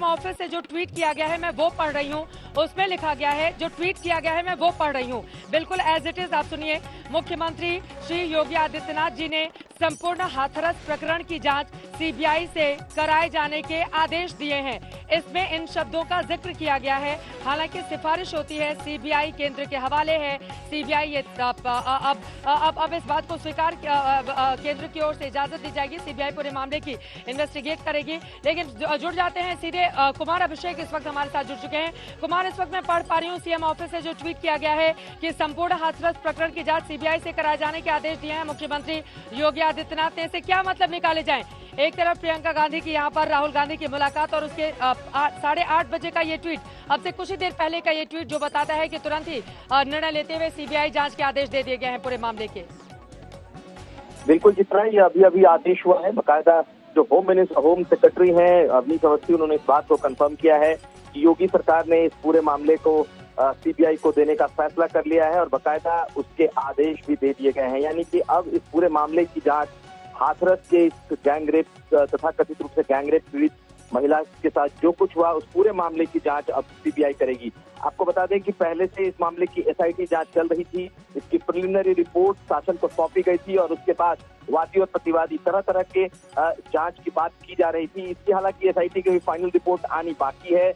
ऑफिस से जो ट्वीट किया गया है मैं वो पढ़ रही हूँ। उसमें लिखा गया है, जो ट्वीट किया गया है मैं वो पढ़ रही हूँ, बिल्कुल एज इट इज। आप सुनिए, मुख्यमंत्री श्री योगी आदित्यनाथ जी ने संपूर्ण हाथरस प्रकरण की जांच सीबीआई से कराए जाने के आदेश दिए हैं। इसमें इन शब्दों का जिक्र किया गया है। हालांकि सिफारिश होती है सीबीआई केंद्र के हवाले है। सीबीआई अब इस बात को स्वीकार केंद्र की ओर से इजाजत दी जाएगी। सीबीआई पूरे मामले की इन्वेस्टिगेट करेगी। लेकिन जुड़ जाते हैं सीधे कुमार अभिषेक इस वक्त हमारे साथ जुड़ चुके हैं। कुमार, इस वक्त मैं पढ़ पा रही हूँ सीएम ऑफिस से जो ट्वीट किया गया है कि संपूर्ण हाथरस प्रकरण की जांच सीबीआई से कराए जाने के आदेश दिए हैं मुख्यमंत्री योगी आदित्यनाथ ने। इसे क्या मतलब निकाले जाएं? एक तरफ प्रियंका गांधी की यहाँ पर राहुल गांधी की मुलाकात और उसके 8:30 बजे का ये ट्वीट, अब से कुछ ही देर पहले का ये ट्वीट जो बताता है कि तुरंत ही निर्णय लेते हुए सीबीआई जांच के आदेश दे दिए गए हैं पूरे मामले के। बिल्कुल जितना ये अभी आदेश हुआ है, बकायदा जो होम सेक्रेटरी हैं अवनीश अवस्थी, उन्होंने इस बात को कंफर्म किया है कि योगी सरकार ने इस पूरे मामले को सीबीआई को देने का फैसला कर लिया है और बकायदा उसके आदेश भी दे दिए गए हैं। यानी कि अब इस पूरे मामले की जांच हाथरस के इस गैंगरेप तथा कथित रूप से गैंगरेप पीड़ित महिला के साथ जो कुछ हुआ उस पूरे मामले की जांच अब सीबीआई करेगी। आपको बता दें कि पहले से इस मामले की एसआईटी जांच चल रही थी। इसकी प्रिलिमिनरी रिपोर्ट शासन को सौंपी गई थी और उसके बाद वादी और प्रतिवादी तरह के जांच की बात की जा रही थी। इसकी हालांकि एसआईटी की फाइनल रिपोर्ट आनी बाकी है,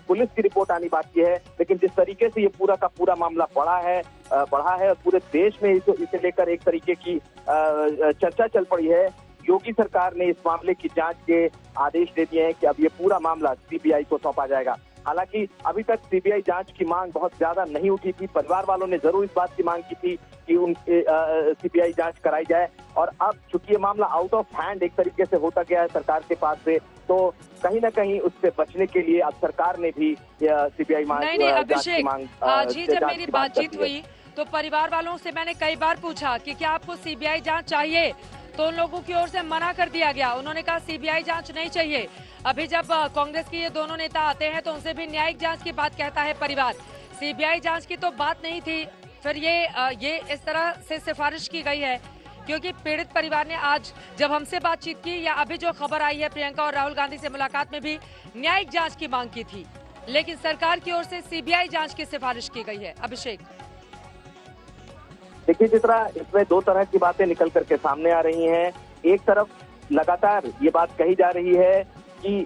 पुलिस की रिपोर्ट आनी बाकी है। लेकिन जिस तरीके से ये पूरा का पूरा मामला बढ़ा है और पूरे देश में इसे लेकर एक तरीके की चर्चा चल पड़ी है, योगी सरकार ने इस मामले की जांच के आदेश दे दिए हैं कि अब ये पूरा मामला सीबीआई को सौंपा जाएगा। हालांकि अभी तक सीबीआई जांच की मांग बहुत ज्यादा नहीं उठी थी। परिवार वालों ने जरूर इस बात की मांग की थी कि उनके सीबीआई जांच कराई जाए और अब चूंकि ये मामला आउट ऑफ हैंड एक तरीके से होता गया है सरकार के पास से, तो कहीं ना कहीं उससे बचने के लिए अब सरकार ने भी सीबीआई नहीं अभिषेक, आज ही जब मेरी बातचीत हुई तो परिवार वालों से मैंने कई बार पूछा कि क्या आपको सीबीआई जांच चाहिए, तो उन लोगों की ओर से मना कर दिया गया। उन्होंने कहा सीबीआई जांच नहीं चाहिए। अभी जब कांग्रेस के ये दोनों नेता आते हैं तो उनसे भी न्यायिक जांच की बात कहता है परिवार। सीबीआई जांच की तो बात नहीं थी, फिर ये इस तरह से सिफारिश की गई है क्योंकि पीड़ित परिवार ने आज जब हमसे बातचीत की या अभी जो खबर आई है प्रियंका और राहुल गांधी से मुलाकात में भी न्यायिक जांच की मांग की थी, लेकिन सरकार की ओर से सीबीआई जांच की सिफारिश की गई है। अभिषेक, देखिए चित्रा, इसमें दो तरह की बातें निकल करके सामने आ रही हैं। एक तरफ लगातार ये बात कही जा रही है कि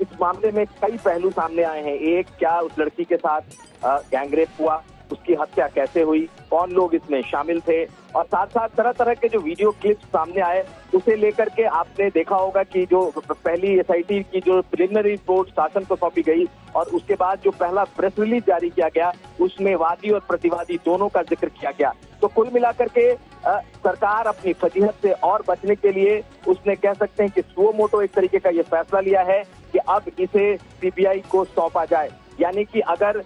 इस मामले में कई पहलू सामने आए हैं। एक, क्या उस लड़की के साथ गैंगरेप हुआ, उसकी हत्या कैसे हुई, कौन लोग इसमें शामिल थे, और साथ साथ तरह तरह के जो वीडियो क्लिप्स सामने आए उसे लेकर के आपने देखा होगा कि जो पहली एसआईटी की जो प्रिलिमिनरी रिपोर्ट शासन को सौंपी गई और उसके बाद जो पहला प्रेस रिलीज जारी किया गया उसमें वादी और प्रतिवादी दोनों का जिक्र किया गया। तो कुल मिलाकर के सरकार अपनी फजीहत से और बचने के लिए उसने कह सकते हैं कि सुओ मोटो एक तरीके का ये फैसला लिया है कि अब इसे सीबीआई को सौंपा जाए। यानी कि अगर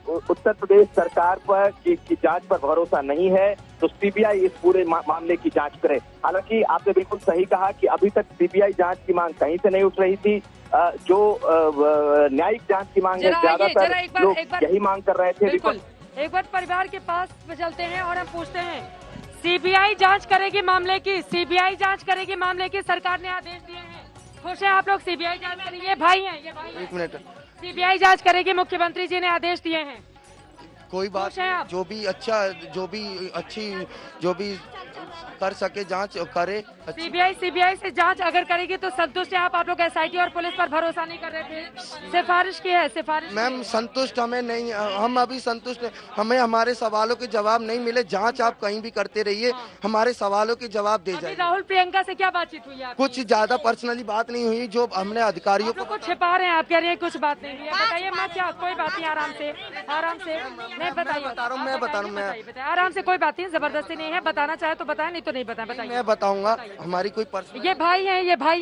उत्तर प्रदेश सरकार पर की जांच पर भरोसा नहीं है तो सीबीआई इस पूरे मामले की जांच करे। हालांकि आपने बिल्कुल सही कहा कि अभी तक सीबीआई जांच की मांग कहीं से नहीं उठ रही थी। जो न्यायिक जांच की मांग है ज्यादातर लोग यही मांग कर रहे थे। बिल्कुल, एक बार परिवार के पास चलते हैं और हम पूछते हैं, सीबीआई जांच करेगी मामले की, सीबीआई जांच करेगी मामले की, सरकार ने आदेश दिए हैं, खुश हैं आप लोग? सीबीआई जांच करेगी, ये भाई हैं, ये भाई हैं। एक मिनट, सीबीआई जांच करेगी, मुख्यमंत्री जी ने आदेश दिए हैं, कोई बात खुश हैं आप? जो भी अच्छा, जो भी अच्छी, जो भी कर सके जांच करे। सीबीआई से जांच अगर करेगी तो संतुष्ट है आप लोग? एसआईटी और पुलिस पर भरोसा नहीं कर रहे थे, सिफारिश की है, सिफारिश। मैम संतुष्ट हमें नहीं, हम अभी संतुष्ट हैं। हमें हमारे सवालों के जवाब नहीं मिले। जांच आप कहीं भी करते रहिए, हमारे सवालों के जवाब दे जाइए। राहुल प्रियंका से क्या बातचीत हुई है? कुछ ज्यादा पर्सनली बात नहीं हुई, जो हमने अधिकारियों को छिपा रहे हैं। आप कह रहे हैं कुछ बात नहीं हुई है, बताइए। मैं क्या, कोई बात नहीं, आराम से नहीं बताइए। बता रहा हूँ, मैं बता रहा हूँ, आराम से, कोई बात नहीं, जबरदस्ती नहीं है, बताना चाहे तो बताए, नहीं तो नहीं बताए। बताइए। मैं बताऊंगा। हमारी कोई पर्सनल, ये भाई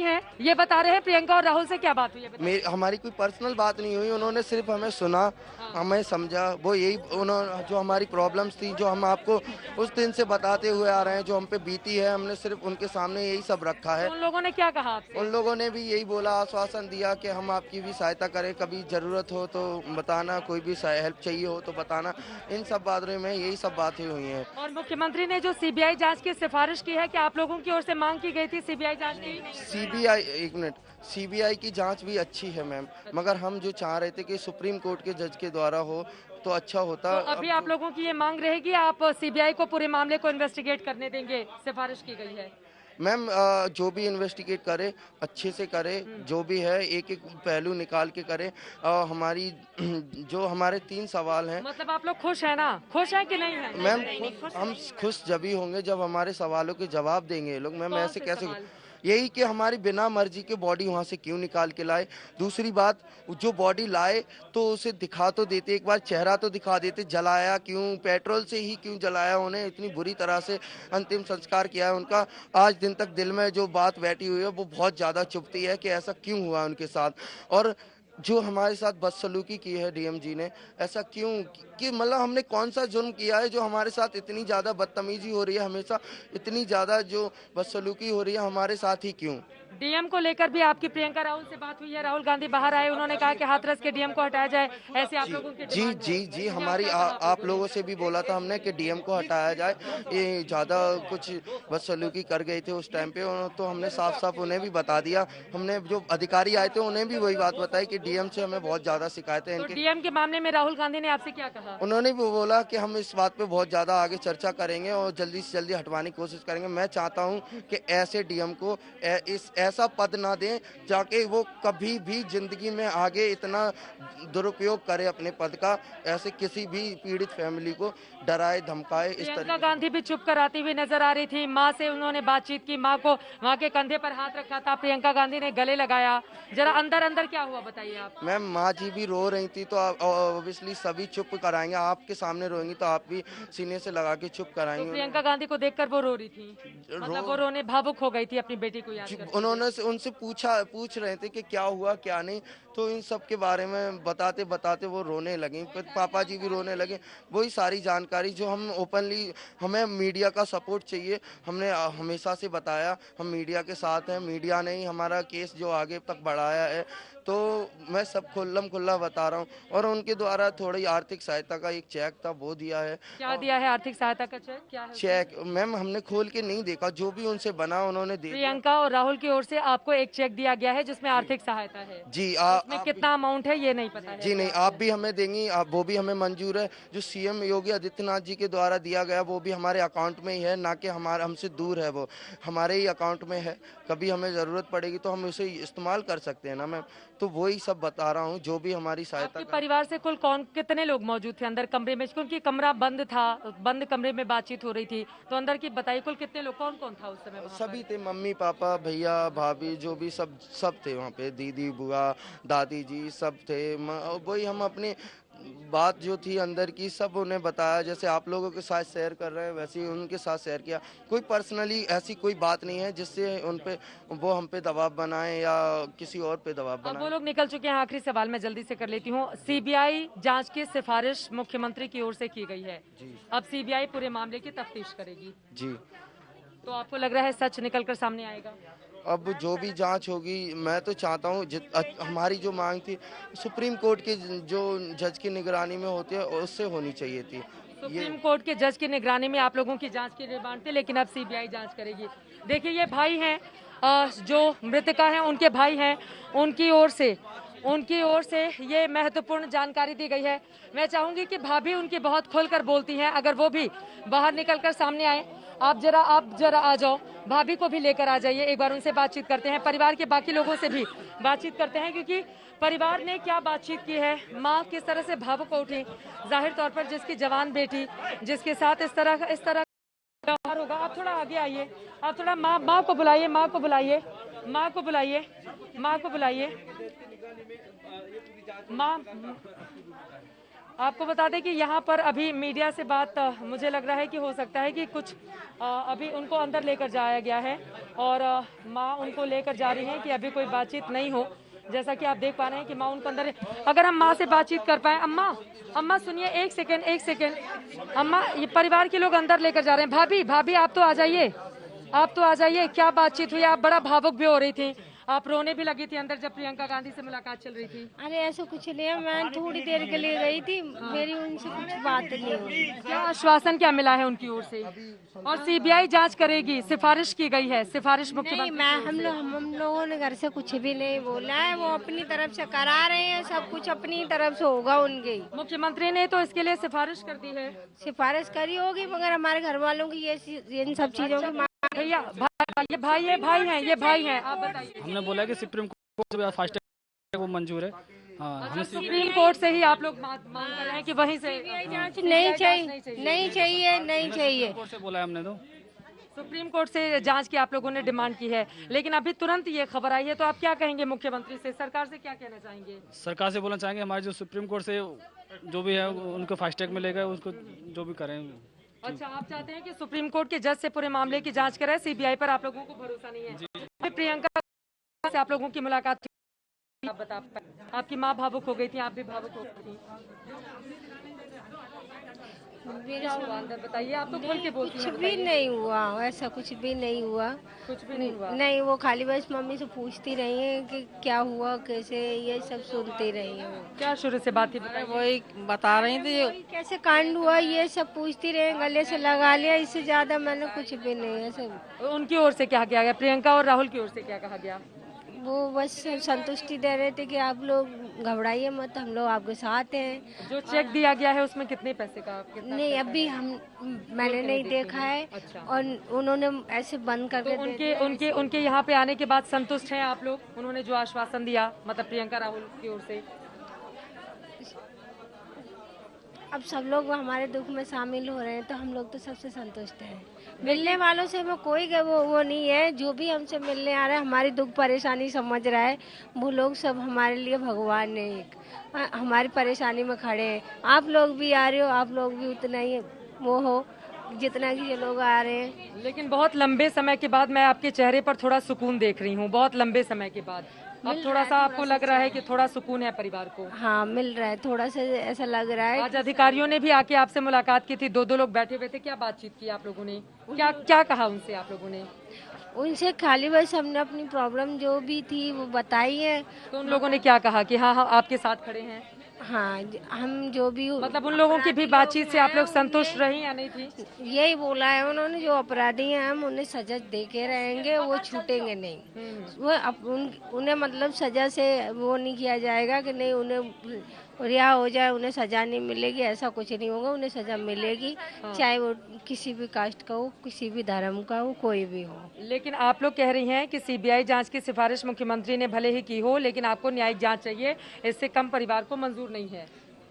हैं, ये बता रहे हैं प्रियंका और राहुल से क्या बात हुई है? हमारी कोई पर्सनल बात नहीं हुई। उन्होंने सिर्फ हमें सुना, हमें समझा, वो यही उन्होंने जो हमारी प्रॉब्लम्स थी, जो हम आपको उस दिन से बताते हुए आ रहे हैं, जो हम पे बीती है, हमने सिर्फ उनके सामने यही सब रखा है। उन लोगों ने क्या कहा आपसे? उन लोगों ने भी यही बोला, आश्वासन दिया कि हम आपकी भी सहायता करें, कभी जरूरत हो तो बताना, कोई भी हेल्प चाहिए हो तो बताना। इन सब बातों में यही सब बातें हुई हैं। और मुख्यमंत्री ने जो सीबीआई जांच की सिफारिश की है, क्या आप लोगों की ओर से मांग की गई थी सीबीआई जांच की? सीबीआई, एक मिनट, सीबीआई की जांच भी अच्छी है मैम, मगर हम जो चाह रहे थे कि सुप्रीम कोर्ट के जज के द्वारा हो तो अच्छा होता। तो अभी आप लोगों की ये मांग रहेगी, आप सीबीआई को पूरे मामले को इन्वेस्टिगेट करने देंगे? सिफारिश की गई है मैम, जो भी इन्वेस्टिगेट करे अच्छे से करे, जो भी है एक एक पहलू निकाल के करे। हमारी जो हमारे 3 सवाल हैं। मतलब आप लोग खुश हैं ना? खुश हैं कि नहीं है? मैम हम खुश जब ही होंगे जब हमारे सवालों के जवाब देंगे ये लोग। मैम ऐसे कैसे? यही कि हमारी बिना मर्जी के बॉडी वहाँ से क्यों निकाल के लाए। दूसरी बात, जो बॉडी लाए तो उसे दिखा तो देते, एक बार चेहरा तो दिखा देते। जलाया क्यों? पेट्रोल से ही क्यों जलाया? उन्हें इतनी बुरी तरह से अंतिम संस्कार किया है उनका। आज दिन तक दिल में जो बात बैठी हुई है वो बहुत ज़्यादा चुभती है कि ऐसा क्यों हुआ उनके साथ। और जो हमारे साथ बदसलूकी की है डीएम जी ने, ऐसा क्यों कि मतलब हमने कौन सा जुर्म किया है जो हमारे साथ इतनी ज़्यादा बदतमीजी हो रही है, हमेशा इतनी ज़्यादा जो बदसलूकी हो रही है हमारे साथ ही क्यों? डीएम को लेकर भी आपकी प्रियंका राहुल से बात हुई है? राहुल गांधी बाहर आए, उन्होंने कहा कि हाथरस के डीएम को हटाया जाए, ऐसे आप लोगों की जी हमारी आप लोगों से भी बोला था हमने कि डीएम को हटाया जाए। ये ज़्यादा कुछ बदसलूकी कर गए थे उस टाइम पे, तो हमने साफ साफ उन्हें भी बता दिया। हमने जो अधिकारी आए थे उन्हें भी वही बात बताई कि डीएम से हमें बहुत ज़्यादा शिकायतें हैं। डीएम के मामले में राहुल गांधी ने आपसे क्या कहा? उन्होंने भी बोला कि हम इस बात पे बहुत ज़्यादा आगे चर्चा करेंगे और जल्दी से जल्दी हटवाने की कोशिश करेंगे। मैं चाहता हूँ कि ऐसे डीएम को ऐसा पद ना दें जाके वो कभी भी जिंदगी में आगे इतना दुरुपयोग करे अपने पद का, ऐसे किसी भी पीड़ित फैमिली को डराए धमकाए। इस प्रियंका गांधी भी चुप कराती हुई नजर आ रही थी। माँ से उन्होंने बातचीत की, माँ के कंधे पर हाथ रखा था, प्रियंका गांधी ने गले लगाया। जरा अंदर अंदर क्या हुआ बताइए। आप? मैम माँ जी भी रो रही थी तो ऑब्वियसली सभी चुप कराएंगे। आपके सामने रोएंगी तो आप भी सीने से लगा के चुप तो कराएंगे। प्रियंका गांधी को देखकर वो रो रही थी, मतलब वो रोने भावुक हो गई थी अपनी बेटी को याद करके। उन्होंने उनसे पूछ रहे थे कि क्या हुआ क्या नहीं, तो इन सब के बारे में बताते बताते वो रोने लगी, फिर पापा जी भी रोने लगे। वही सारी जानकारी जो हम ओपनली, हमें मीडिया का सपोर्ट चाहिए, हमने हमेशा से बताया हम मीडिया के साथ हैं। मीडिया ने ही हमारा केस जो आगे तक बढ़ाया है, तो मैं सब खुल्ला बता रहा हूँ। और उनके द्वारा थोड़ी आर्थिक सहायता का एक चेक था वो दिया है। क्या दिया है आर्थिक सहायता का चेक? क्या है चेक मैम हमने खोल के नहीं देखा, जो भी उनसे बना उन्होंने दे दिया। प्रियंका और राहुल की ओर से आपको एक चेक दिया गया है जिसमें आर्थिक सहायता है जी उसमें कितना अमाउंट है ये नहीं पता है? जी नहीं, आप भी हमें देंगी, वो भी हमें मंजूर है। जो सीएम योगी आदित्यनाथ जी के द्वारा दिया गया वो भी हमारे अकाउंट में ही है, ना कि हमारे हमसे दूर है, वो हमारे ही अकाउंट में है। कभी हमें ज़रूरत पड़ेगी तो हम उसे इस्तेमाल कर सकते हैं ना मैम। तो वही सब बता रहा हूँ जो भी हमारी सहायता। आपके परिवार से कुल कितने लोग मौजूद थे अंदर कमरे में, क्योंकि कमरा बंद था, बंद कमरे में बातचीत हो रही थी, तो अंदर की बताइए कुल कितने लोग, कौन कौन था उस समय वहाँ पर? सभी थे, मम्मी पापा भैया भाभी जो भी सब थे वहाँ पे, दीदी बुआ दादी जी सब थे। वही हम अपनी बात जो थी अंदर की सब उन्हें बताया, जैसे आप लोगों के साथ शेयर कर रहे हैं वैसे ही उनके साथ शेयर किया। कोई पर्सनली ऐसी कोई बात नहीं है जिससे उन पे वो हम पे दबाव बनाए या किसी और पे दबाव अब वो बनाए। लोग निकल चुके हैं। आखिरी सवाल मैं जल्दी से कर लेती हूँ। सीबीआई जांच की सिफारिश मुख्यमंत्री की ओर से की गई है, अब सीबीआई पूरे मामले की तफ्तीश करेगी, जी तो आपको लग रहा है सच निकलकर सामने आएगा? अब जो भी जांच होगी, मैं तो चाहता हूँ हमारी जो मांग थी सुप्रीम कोर्ट के जो जज की निगरानी में होती है उससे होनी चाहिए थी। सुप्रीम कोर्ट के जज की निगरानी में आप लोगों की जांच की डिमांड थी, लेकिन अब सीबीआई जांच करेगी। देखिए ये भाई हैं, जो मृतका हैं उनके भाई हैं, उनकी ओर से ये महत्वपूर्ण जानकारी दी गई है। मैं चाहूंगी कि भाभी उनकी बहुत खुलकर बोलती हैं, अगर वो भी बाहर निकलकर सामने आए। आप जरा आ जाओ, भाभी को भी लेकर आ जाइए, एक बार उनसे बातचीत करते हैं, परिवार के बाकी लोगों से भी बातचीत करते हैं, क्योंकि परिवार ने क्या बातचीत की है, माँ किस तरह से भावुक हो उठी। जाहिर तौर पर जिसकी जवान बेटी, जिसके साथ इस तरह व्यवहार होगा। आप थोड़ा आगे आइए, आप थोड़ा माँ को बुलाइए, माँ आपको बता दें कि यहाँ पर अभी मीडिया से बात, मुझे लग रहा है कि हो सकता है कि कुछ अभी उनको अंदर लेकर जाया गया है और माँ उनको लेकर जा रही हैं कि अभी कोई बातचीत नहीं हो। जैसा कि आप देख पा रहे हैं कि माँ उनको अंदर, अगर हम माँ से बातचीत कर पाए। अम्मा सुनिए, एक सेकेंड अम्मा, ये परिवार के लोग अंदर लेकर जा रहे हैं। भाभी आप तो आ जाइए, क्या बातचीत हुई? आप बड़ा भावुक भी हो रही थी, आप रोने भी लगी थी अंदर जब प्रियंका गांधी से मुलाकात चल रही थी। अरे ऐसा कुछ नहीं है, मैं थोड़ी देर के लिए गई थी, मेरी उनसे कुछ बात नहीं हुई। क्या आश्वासन क्या मिला है उनकी ओर से? और सीबीआई जांच करेगी, सिफारिश की गई है, सिफारिश मुख्यमंत्री। नहीं, हम लोगों ने घर से कुछ भी नहीं बोला है, वो अपनी तरफ से करा रहे हैं, सब कुछ अपनी तरफ से होगा उनके। मुख्यमंत्री ने तो इसके लिए सिफारिश कर दी है, सिफारिश करी होगी, मगर हमारे घर वालों की ये इन सब चीजों की भैया ये भाई हैं, आप बताइए। हमने बोला कि सुप्रीम कोर्ट से फास्ट ट्रैक वो मंजूर है। हाँ, अच्छा, सुप्रीम कोर्ट से ही आप लोग मांग कर रहे हैं कि वहीं से जांच नहीं चाहिए। कोर्ट से बोला है हमने, तो सुप्रीम कोर्ट से जांच की आप लोगों ने डिमांड की है, लेकिन अभी तुरंत ये खबर आई है, तो आप क्या कहेंगे मुख्यमंत्री से, सरकार से क्या कहना चाहेंगे? सरकार से बोलना चाहेंगे हमारे जो सुप्रीम कोर्ट से जो भी है उनको फास्ट ट्रैक मिलेगा, उसको जो भी करें। अच्छा, आप चाहते हैं कि सुप्रीम कोर्ट के जज से पूरे मामले की जांच करे, सीबीआई पर आप लोगों को भरोसा नहीं है। प्रियंका से आप लोगों की मुलाकात, आप बता पाए, आपकी माँ भावुक हो गई थी, आप भी भावुक हो गई थी, क्या हुआ अंदर बताइए? आप तो खोल के बोलती हैं। कुछ भी नहीं हुआ, ऐसा कुछ भी नहीं हुआ। नहीं, वो खाली बस मम्मी से पूछती रही है कि क्या हुआ, कैसे, ये सब सुनती रही है। क्या शुरू से बात थी? वही बता रही थी कैसे कांड हुआ, ये सब पूछती रही, गले से लगा लिया, इससे ज्यादा मैंने कुछ भी नहीं है। सब उनकी ओर से क्या किया गया, प्रियंका और राहुल की ओर से क्या कहा गया? वो बस संतुष्टि दे रहे थे कि आप लोग घबराइए मत, हम लोग आपके साथ हैं। जो चेक दिया गया है उसमें कितने पैसे का? नहीं, अभी मैंने नहीं देखा है। अच्छा। और उन्होंने ऐसे बंद करके तो उनके यहाँ पे आने के बाद संतुष्ट हैं आप लोग? उन्होंने जो आश्वासन दिया, मतलब प्रियंका राहुल की ओर से, अब सब लोग हमारे दुख में शामिल हो रहे हैं तो हम लोग तो सबसे संतुष्ट हैं। मिलने वालों से हमें कोई वो नहीं है, जो भी हमसे मिलने आ रहा है हमारी दुख परेशानी समझ रहा है, वो लोग सब हमारे लिए भगवान है, हमारी परेशानी में खड़े हैं। आप लोग भी आ रहे हो, आप लोग भी उतना ही वो हो जितना कि ये लोग आ रहे हैं। लेकिन बहुत लंबे समय के बाद मैं आपके चेहरे पर थोड़ा सुकून देख रही हूँ, बहुत लंबे समय के बाद अब थोड़ा सा आपको लग रहा है कि थोड़ा सुकून है परिवार को? हाँ मिल रहा है, थोड़ा सा ऐसा लग रहा है। आज अधिकारियों ने भी आके आपसे मुलाकात की थी, दो लोग बैठे हुए थे, क्या बातचीत की आप लोगों ने, क्या कहा उनसे आप लोगों ने? उनसे खाली बस हमने अपनी प्रॉब्लम जो भी थी वो बताई है। तो उन लोगों ने क्या कहा कि हाँ आपके साथ खड़े हैं? हाँ हम जो भी मतलब उन लोगों की भी बातचीत से आप लोग संतुष्ट रही या नहीं थी? यही बोला है उन्होंने, जो अपराधी हैं हम उन्हें सजा दे के रहेंगे, वो छूटेंगे नहीं। वो उन्हें मतलब सजा से वो नहीं किया जाएगा कि नहीं उन्हें रिहा हो जाए, उन्हें सजा नहीं मिलेगी, ऐसा कुछ नहीं होगा, उन्हें सजा मिलेगी। चाहे वो किसी भी कास्ट का हो, किसी भी धर्म का हो, कोई भी हो। लेकिन आप लोग कह रही हैं कि सीबीआई जांच की सिफारिश मुख्यमंत्री ने भले ही की हो, लेकिन आपको न्यायिक जांच चाहिए, इससे कम परिवार को मंजूर नहीं है।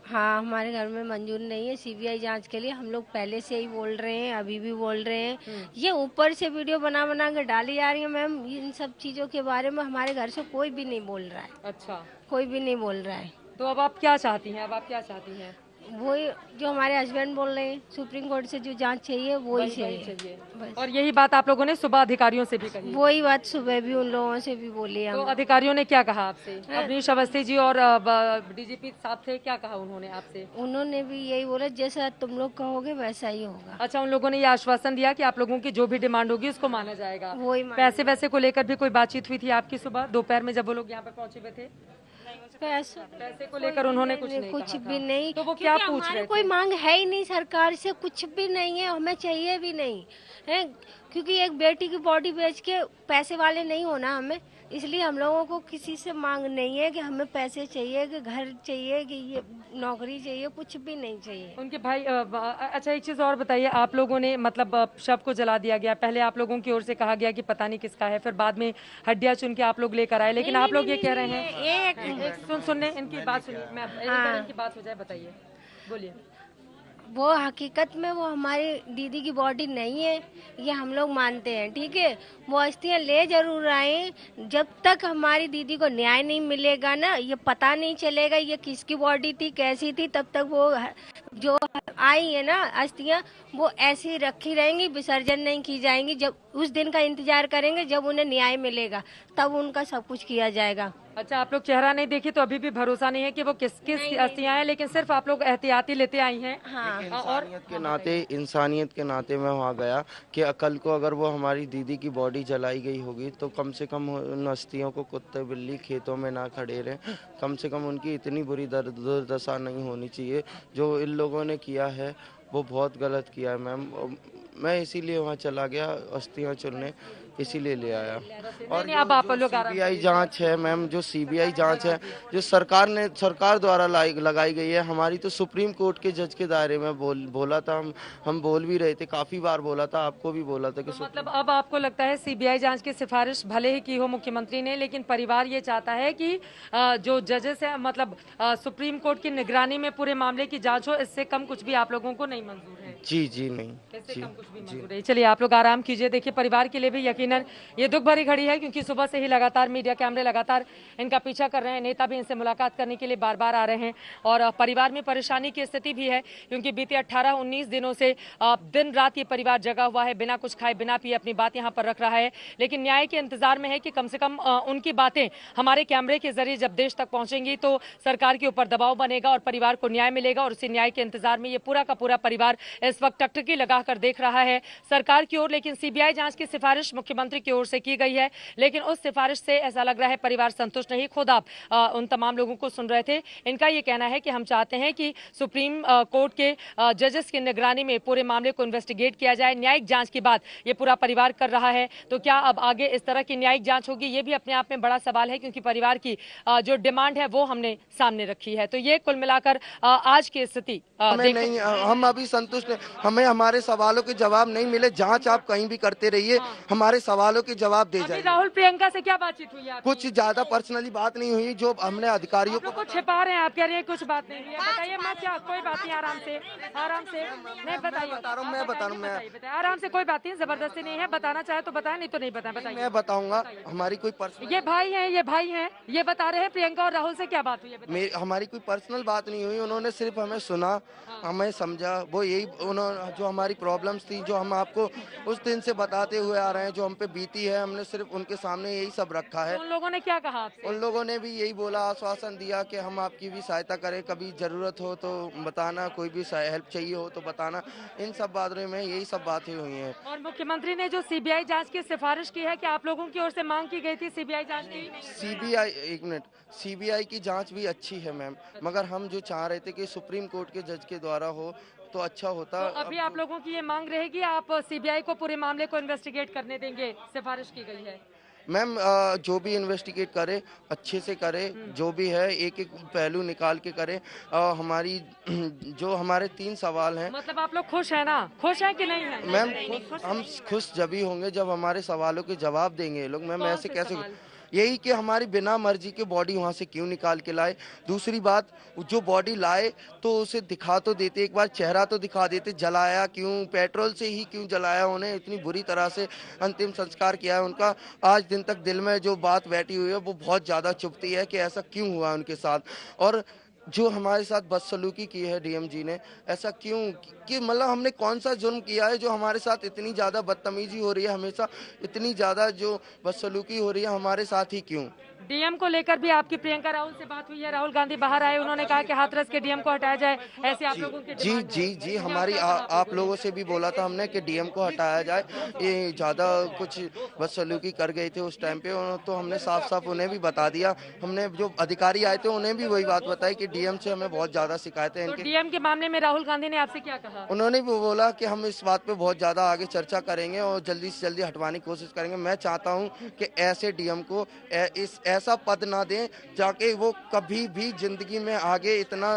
हाँ हमारे घर में मंजूर नहीं है सीबीआई जांच के लिए, हम लोग पहले से ही बोल रहे हैं, अभी भी बोल रहे हैं। ये ऊपर से वीडियो बना के डाली जा रही है मैम, इन सब चीजों के बारे में हमारे घर से कोई भी नहीं बोल रहा है। अच्छा, कोई भी नहीं बोल रहा है। तो अब आप क्या चाहती हैं? अब आप क्या चाहती हैं? वही जो हमारे हस्बैंड बोल रहे हैं, सुप्रीम कोर्ट से जो जांच चाहिए वही चाहिए। और यही बात आप लोगों ने सुबह अधिकारियों से भी कही? वही बात सुबह भी उन लोगों से भी बोली है। तो अधिकारियों ने क्या कहा आपसे? अवनीश अवस्थी जी और डीजीपी साहब थे, क्या कहा उन्होंने आपसे? उन्होंने भी यही बोला जैसा तुम लोग कहोगे वैसा ही होगा। अच्छा, उन लोगों ने ये आश्वासन दिया कि आप लोगों की जो भी डिमांड होगी उसको माना जाएगा। वही पैसे वैसे को लेकर भी कोई बातचीत हुई थी आपकी सुबह दोपहर में जब वो लोग यहाँ पे पहुंचे हुए थे? पैसे को लेकर उन्होंने कुछ भी नहीं। तो वो क्या पूछ रहे थे? कोई मांग है ही नहीं सरकार से, कुछ भी नहीं है, हमें चाहिए भी नहीं है, क्योंकि एक बेटी की बॉडी बेच के पैसे वाले नहीं होना हमें, इसलिए हम लोगों को किसी से मांग नहीं है कि हमें पैसे चाहिए, कि घर चाहिए, कि ये नौकरी चाहिए, कुछ भी नहीं चाहिए। उनके भाई अच्छा एक चीज और बताइए, आप लोगों ने मतलब शव को जला दिया गया, पहले आप लोगों की ओर से कहा गया कि पता नहीं किसका है, फिर बाद में हड्डियां चुन के आप लोग लेकर आए, लेकिन आप लोग ये कह रहे हैं सुनने इनकी बात सुनिए, मैं इनकी बात हो जाए, बताइए, बोलिए। वो हकीकत में वो हमारी दीदी की बॉडी नहीं है, ये हम लोग मानते हैं, ठीक है। वो अस्थियां ले जरूर आए, जब तक हमारी दीदी को न्याय नहीं मिलेगा ना, ये पता नहीं चलेगा ये किसकी बॉडी थी, कैसी थी, तब तक वो जो आई है ना अस्थियां वो ऐसी रखी रहेंगी, विसर्जन नहीं की जाएंगी। जब उस दिन का इंतजार करेंगे जब उन्हें न्याय मिलेगा, तब उनका सब कुछ किया जाएगा। अच्छा, आप लोग चेहरा नहीं देखी तो अभी भी भरोसा नहीं है कि वो किस अस्थियां हैं, लेकिन सिर्फ आप लोग एहतियाती लेते आई हैं। हाँ। इंसानियत के नाते मैं वहाँ गया कि कल को अगर वो हमारी दीदी की बॉडी जलाई गई होगी तो कम से कम उन अस्थियों को कुत्ते बिल्ली खेतों में ना खड़े रहें, कम से कम उनकी इतनी बुरी दुर्दशा नहीं होनी चाहिए। जो इन लोगों ने किया है वो बहुत गलत किया है मैम, मैं इसीलिए वहाँ चला गया अस्थियाँ चुनने, इसीलिए ले आया। और जो सीबीआई जांच है मैम, जो सीबीआई जांच है जो सरकार द्वारा लगाई गई है, हमारी तो सुप्रीम कोर्ट के जज के दायरे में बोला था, हम बोल भी रहे थे, काफी बार बोला था, आपको भी बोला था कि तो मतलब अब आपको लगता है सीबीआई जांच की सिफारिश भले ही की हो मुख्यमंत्री ने, लेकिन परिवार ये चाहता है कि जो जजेस है मतलब सुप्रीम कोर्ट की निगरानी में पूरे मामले की जाँच हो, इससे कम कुछ भी आप लोगों को नहीं मंजूर है? जी नहीं, इससे कम कुछ भी मंजूर है। चलिए आप लोग आराम कीजिए। देखिए परिवार के लिए भी यकीनन ये दुख भरी घड़ी है, क्योंकि सुबह से ही लगातार मीडिया कैमरे लगातार इनका पीछा कर रहे हैं, नेता भी इनसे मुलाकात करने के लिए बार बार आ रहे हैं, और परिवार में परेशानी की स्थिति भी है, क्योंकि बीते 18-19 दिनों से दिन रात ये परिवार जगा हुआ है, बिना कुछ खाए बिना पिए अपनी बात यहाँ पर रख रहा है, लेकिन न्याय के इंतजार में है कि कम से कम उनकी बातें हमारे कैमरे के जरिए जब देश तक पहुंचेंगी तो सरकार के ऊपर दबाव बनेगा और परिवार को न्याय मिलेगा। और उसी न्याय के इंतजार में ये पूरा का पूरा परिवार इस वक्त टकटकी लगाकर देख रहा है सरकार की ओर। लेकिन सीबीआई जांच की सिफारिश मुख्यमंत्री की ओर से की गई है, लेकिन उस सिफारिश से ऐसा लग रहा है परिवार संतुष्ट नहीं। खुद आप उन तमाम लोगों को सुन रहे थे, इनका ये कहना है कि हम चाहते हैं कि सुप्रीम कोर्ट के जजेस की निगरानी में पूरे मामले को इन्वेस्टिगेट किया जाए, न्यायिक जांच की बात ये पूरा परिवार कर रहा है। तो क्या अब आगे इस तरह की न्यायिक जांच होगी, ये भी अपने आप में बड़ा सवाल है, क्योंकि परिवार की जो डिमांड है वो हमने सामने रखी है। तो ये कुल मिलाकर आज की स्थिति नहीं, हम अभी संतुष्ट से हमें हमारे सवालों के जवाब नहीं मिले, जांच आप कहीं भी करते रहिए, हमारे सवालों के जवाब दे जाइए। राहुल प्रियंका से क्या बातचीत हुई आपकी? कुछ ज्यादा पर्सनली बात नहीं हुई, जो हमने अधिकारियों को छिपा रहे हैं, आप कह रहे हैं कुछ बात नहीं है, बताइए। मैं क्या, कोई बात नहीं, आराम से नहीं बताइए। बता रहा हूँ, मैं बता रहा हूँ, मैं आराम से, कोई बात नहीं, जबरदस्ती नहीं है, बताना चाहे तो बताए, नहीं तो नहीं बताए। मैं बताऊंगा। हमारी कोई पर्सनल, ये भाई हैं, ये बता रहे हैं प्रियंका और राहुल से क्या बात हुई है? हमारी कोई पर्सनल बात नहीं हुई, उन्होंने सिर्फ हमें सुना, हमें समझा, वो यही उन्होंने जो हमारी प्रॉब्लम्स थी, जो हम आपको उस दिन से बताते हुए आ रहे हैं, जो हम पे बीती है, हमने सिर्फ उनके सामने यही सब रखा है। उन लोगों ने क्या कहा आपसे? उन लोगों ने भी यही बोला, आश्वासन दिया कि हम आपकी भी सहायता करें, कभी जरूरत हो तो बताना, कोई भी हेल्प चाहिए हो तो बताना। इन सब बातों में यही सब बातें हुई हैं। और मुख्यमंत्री ने जो सीबीआई जांच की सिफारिश की है कि आप लोगों की ओर से मांग की गई थी सीबीआई जांच की? सीबीआई, एक मिनट, सीबीआई की जांच भी अच्छी है मैम, मगर हम जो चाह रहे थे कि सुप्रीम कोर्ट के जज के द्वारा हो तो अच्छा होता। तो अभी आप लोगों की ये मांग रहेगी, आप सीबीआई को पूरे मामले को इन्वेस्टिगेट करने देंगे? सिफारिश की गई है मैम, जो भी इन्वेस्टिगेट करे अच्छे से करे, जो भी है एक एक पहलू निकाल के करे। हमारी जो हमारे 3 सवाल हैं। मतलब आप लोग खुश हैं ना? खुश हैं कि नहीं है? मैम, हम खुश जब ही होंगे जब हमारे सवालों के जवाब देंगे ये लोग। मैम, ऐसे कैसे? यही कि हमारी बिना मर्जी के बॉडी वहाँ से क्यों निकाल के लाए। दूसरी बात, जो बॉडी लाए तो उसे दिखा तो देते, एक बार चेहरा तो दिखा देते, जलाया क्यों, पेट्रोल से ही क्यों जलाया, उन्हें इतनी बुरी तरह से अंतिम संस्कार किया है उनका। आज दिन तक दिल में जो बात बैठी हुई है वो बहुत ज़्यादा चुभती है कि ऐसा क्यों हुआ उनके साथ। और जो हमारे साथ बदसलूकी की है डीएम जी ने, ऐसा क्यों कि मतलब हमने कौन सा जुर्म किया है जो हमारे साथ इतनी ज़्यादा बदतमीजी हो रही है, हमेशा इतनी ज़्यादा जो बदसलूकी हो रही है हमारे साथ ही क्यों? डीएम को लेकर भी आपकी प्रियंका राहुल से बात हुई है? राहुल गांधी बाहर आए, उन्होंने कहा कि हाथरस के डीएम को हटाया जाए, ऐसे आप लोगों की जी जी जी, हमारी आप लोगों से भी बोला था हमने कि डीएम को हटाया जाए, ये ज़्यादा कुछ बदसलूकी कर गए थे उस टाइम पे, तो हमने साफ साफ उन्हें भी बता दिया। हमने जो अधिकारी आए थे उन्हें भी वही बात बताई कि डीएम से हमें बहुत ज़्यादा शिकायतें हैं। डीएम के मामले में राहुल गांधी ने आपसे क्या कहा? उन्होंने भी बोला कि हम इस बात पे बहुत ज़्यादा आगे चर्चा करेंगे और जल्दी से जल्दी हटवाने की कोशिश करेंगे। मैं चाहता हूँ कि ऐसे डीएम को ऐसा पद ना दें जाके वो कभी भी जिंदगी में आगे इतना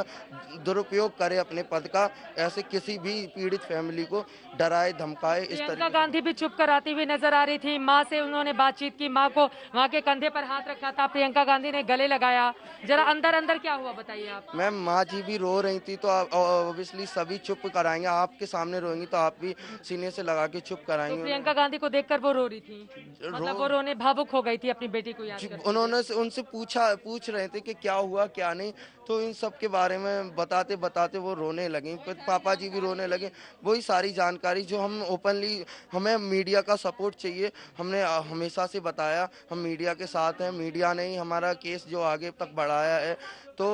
दुरुपयोग करे अपने पद का, ऐसे किसी भी पीड़ित फैमिली को डराए धमकाए इस तरह। प्रियंका गांधी भी चुप कर आती हुई नजर आ रही थी, माँ से उन्होंने बातचीत की, माँ के कंधे पर हाथ रखा था, प्रियंका गांधी ने गले लगाया। जरा अंदर अंदर क्या हुआ बताइए आप? मैम, माँ जी भी रो रही थी तो ऑब्वियसली सभी चुप कराएंगे, आपके सामने रोएंगी तो आप भी सीने से लगा के चुप कराएंगे। तो प्रियंका गांधी को देखकर वो रो रही थी, मतलब वो रोने भावुक हो गई थी अपनी बेटी को याद करके। उन्होंने उनसे पूछ रहे थे कि क्या हुआ क्या नहीं, तो इन सब के बारे में बताते बताते वो रोने लगी, पापा जी भी रोने लगे। वही सारी जानकारी जो हम ओपनली, हमें मीडिया का सपोर्ट चाहिए, हमने हमेशा से बताया हम मीडिया के साथ हैं, मीडिया ने ही हमारा केस जो आगे तक बढ़ाया है, तो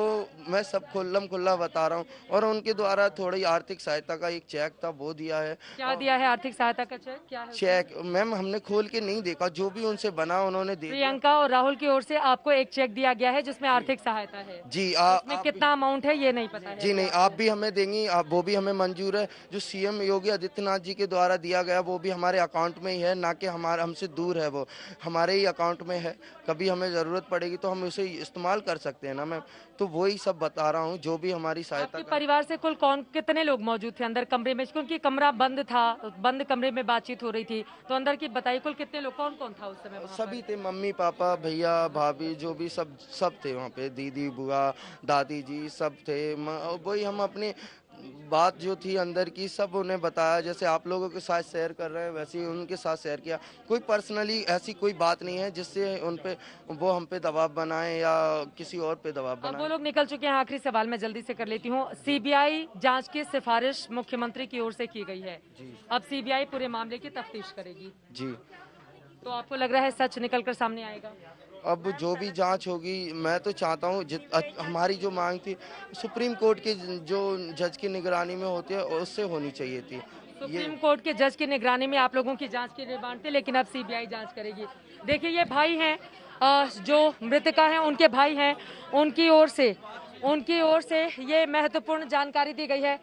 मैं सब खुल्ला बता रहा हूँ। और उनके द्वारा थोड़ी आर्थिक सहायता का एक चेक था वो दिया है। क्या दिया है आर्थिक सहायता का चेक? क्या है चेक? मैम, हमने खोल के नहीं देखा, जो भी उनसे बना उन्होंने दे। प्रियंका और राहुल की ओर से आपको एक चेक दिया गया है जिसमें आर्थिक सहायता है जी। इसमें कितना अमाउंट है ये नहीं पता है? जी नहीं, आप भी हमें देंगी, वो भी हमें मंजूर है। जो सीएम योगी आदित्यनाथ जी के द्वारा दिया गया वो भी हमारे अकाउंट में ही है, ना कि हमसे दूर है, वो हमारे ही अकाउंट में है। कभी हमें जरूरत पड़ेगी तो हम उसे इस्तेमाल कर सकते हैं ना मैम, तो वही सब बता रहा हूँ जो भी हमारी सहायता। परिवार से कुल कितने लोग मौजूद थे अंदर कमरे में, क्योंकि कमरा बंद था, बंद कमरे में बातचीत हो रही थी, तो अंदर की बताइए कुल कितने लोग, कौन कौन था उस समय? सभी थे, मम्मी पापा भैया भाभी जो भी सब थे वहाँ पे, दीदी बुआ दादी जी सब थे। वही हम अपनी बात जो थी अंदर की सब उन्हें बताया, जैसे आप लोगों के साथ शेयर कर रहे हैं वैसे ही उनके साथ शेयर किया। कोई पर्सनली ऐसी कोई बात नहीं है जिससे उन पे वो हम पे दबाव बनाए या किसी और पे दबाव बनाए। वो लोग निकल चुके हैं। आखिरी सवाल मैं जल्दी से कर लेती हूँ। सीबीआई जांच की सिफारिश मुख्यमंत्री की ओर से की गई है, अब सीबीआई पूरे मामले की तफ्तीश करेगी जी, तो आपको लग रहा है सच निकल कर सामने आएगा? अब जो भी जांच होगी, मैं तो चाहता हूँ हमारी जो मांग थी सुप्रीम कोर्ट के जो जज की निगरानी में होती है उससे होनी चाहिए थी। सुप्रीम कोर्ट के जज की निगरानी में आप लोगों की जांच की डिमांड थी, लेकिन अब सीबीआई जांच करेगी। देखिए ये भाई हैं, जो मृतका हैं उनके भाई हैं, उनकी ओर से ये महत्वपूर्ण जानकारी दी गई है।